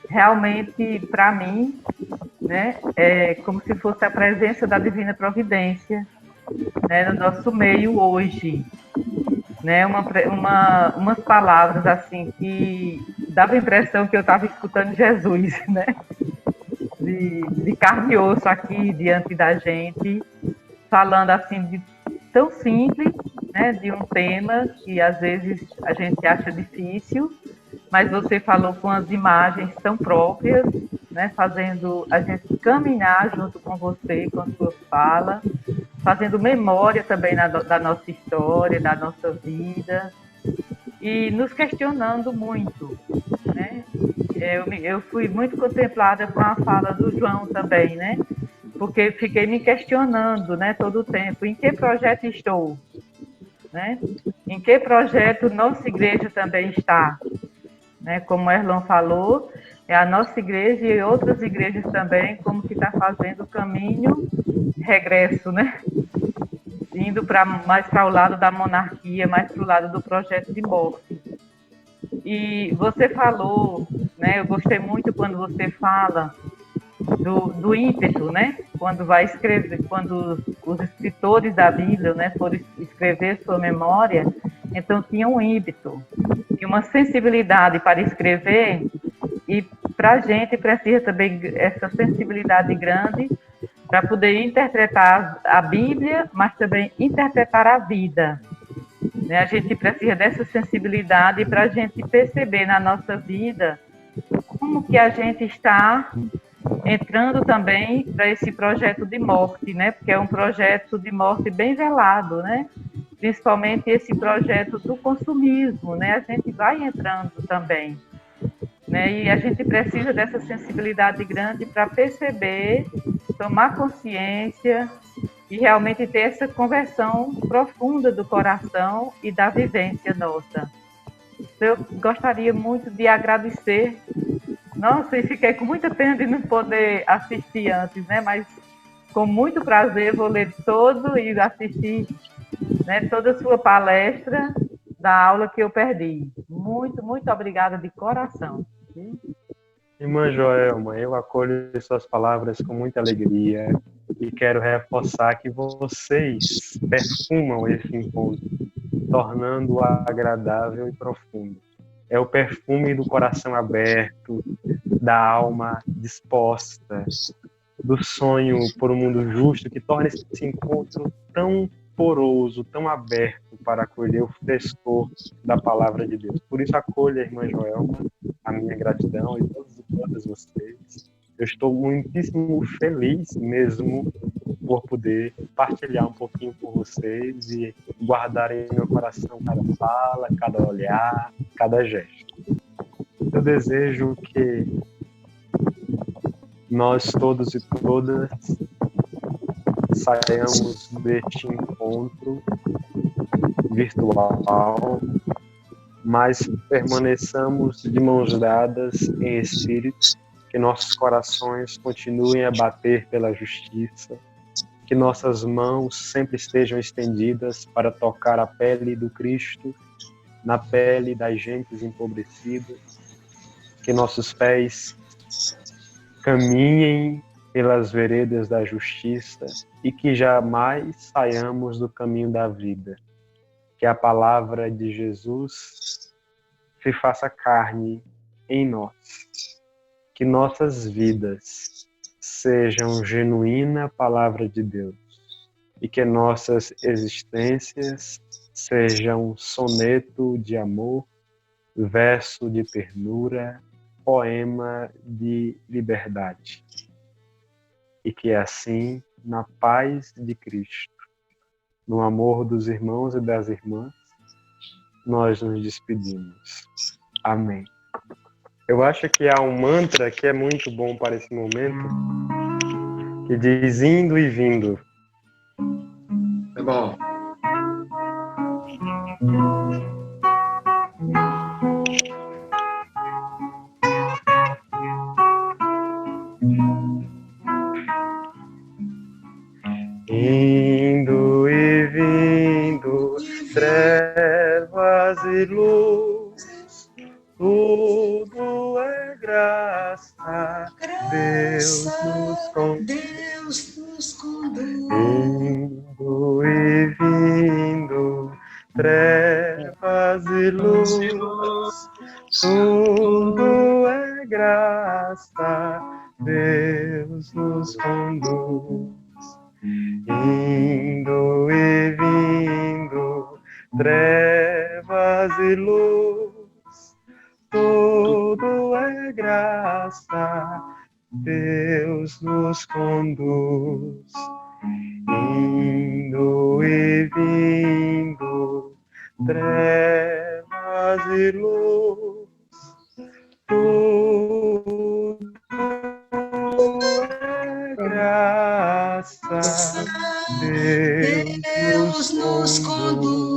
realmente, para mim, né, é como se fosse a presença da Divina Providência, né, no nosso meio hoje. Né, umas palavras assim que dava a impressão que eu estava escutando Jesus, né, de carne e osso aqui diante da gente, falando assim de tão simples, né, de um tema que às vezes a gente acha difícil, mas você falou com as imagens tão próprias, né, fazendo a gente caminhar junto com você, com a sua fala, fazendo memória também da nossa história, da nossa vida, e nos questionando muito, né? Eu fui muito contemplada com a fala do João também, né? Porque fiquei me questionando, né, todo o tempo, em que projeto estou, né? Em que projeto nossa igreja também está, né? Como o Erlon falou, é a nossa igreja e outras igrejas também, como que está fazendo o caminho regresso, né? Indo mais para o lado da monarquia, mais para o lado do projeto de morte. E você falou, né? Eu gostei muito quando você fala do ímpeto, né? Quando vai escrever, quando os escritores da Bíblia, né, foram escrever sua memória, então tinha um ímpeto, e uma sensibilidade para escrever, e para a gente precisa também essa sensibilidade grande para poder interpretar a Bíblia, mas também interpretar a vida. Né? A gente precisa dessa sensibilidade para a gente perceber na nossa vida como que a gente está entrando também para esse projeto de morte, né? Porque é um projeto de morte bem velado, né? Principalmente esse projeto do consumismo, né? A gente vai entrando também, né? E a gente precisa dessa sensibilidade grande para perceber, tomar consciência e realmente ter essa conversão profunda do coração e da vivência nossa. Eu gostaria muito de agradecer. Nossa, e fiquei com muita pena de não poder assistir antes, né? Mas com muito prazer vou ler todo e assistir, né, toda a sua palestra da aula que eu perdi. Muito, muito obrigada de coração. Irmã Joelma, eu acolho suas palavras com muita alegria e quero reforçar que vocês perfumam esse encontro, tornando-o agradável e profundo. É o perfume do coração aberto, da alma disposta, do sonho por um mundo justo que torna esse encontro tão poroso, tão aberto para acolher o frescor da palavra de Deus. Por isso, acolha, irmã Joelma, a minha gratidão e todas vocês. Eu estou muitíssimo feliz mesmo por poder partilhar um pouquinho com vocês e guardar em meu coração cada fala, cada olhar, cada gesto. Eu desejo que nós todos e todas saiamos deste encontro virtual, mas permaneçamos de mãos dadas em espírito, que nossos corações continuem a bater pela justiça, que nossas mãos sempre estejam estendidas para tocar a pele do Cristo, na pele das gentes empobrecidas, que nossos pés caminhem pelas veredas da justiça e que jamais saiamos do caminho da vida. Que a palavra de Jesus se faça carne em nós. Que nossas vidas sejam genuína palavra de Deus e que nossas existências sejam soneto de amor, verso de ternura, poema de liberdade. E que assim, na paz de Cristo, no amor dos irmãos e das irmãs, nós nos despedimos. Amém. Eu acho que há um mantra que é muito bom para esse momento, que diz indo e vindo. É bom. Indo e vindo, trevas e luz, tudo é graça, Deus nos conduz. Indo e vindo, trevas e luz, tudo é graça, Deus nos conduz. Indo e vindo, trevas e luz, tudo é graça, Deus nos conduz. Indo e vindo, trevas e luz, tudo é graça, Deus nos conduz.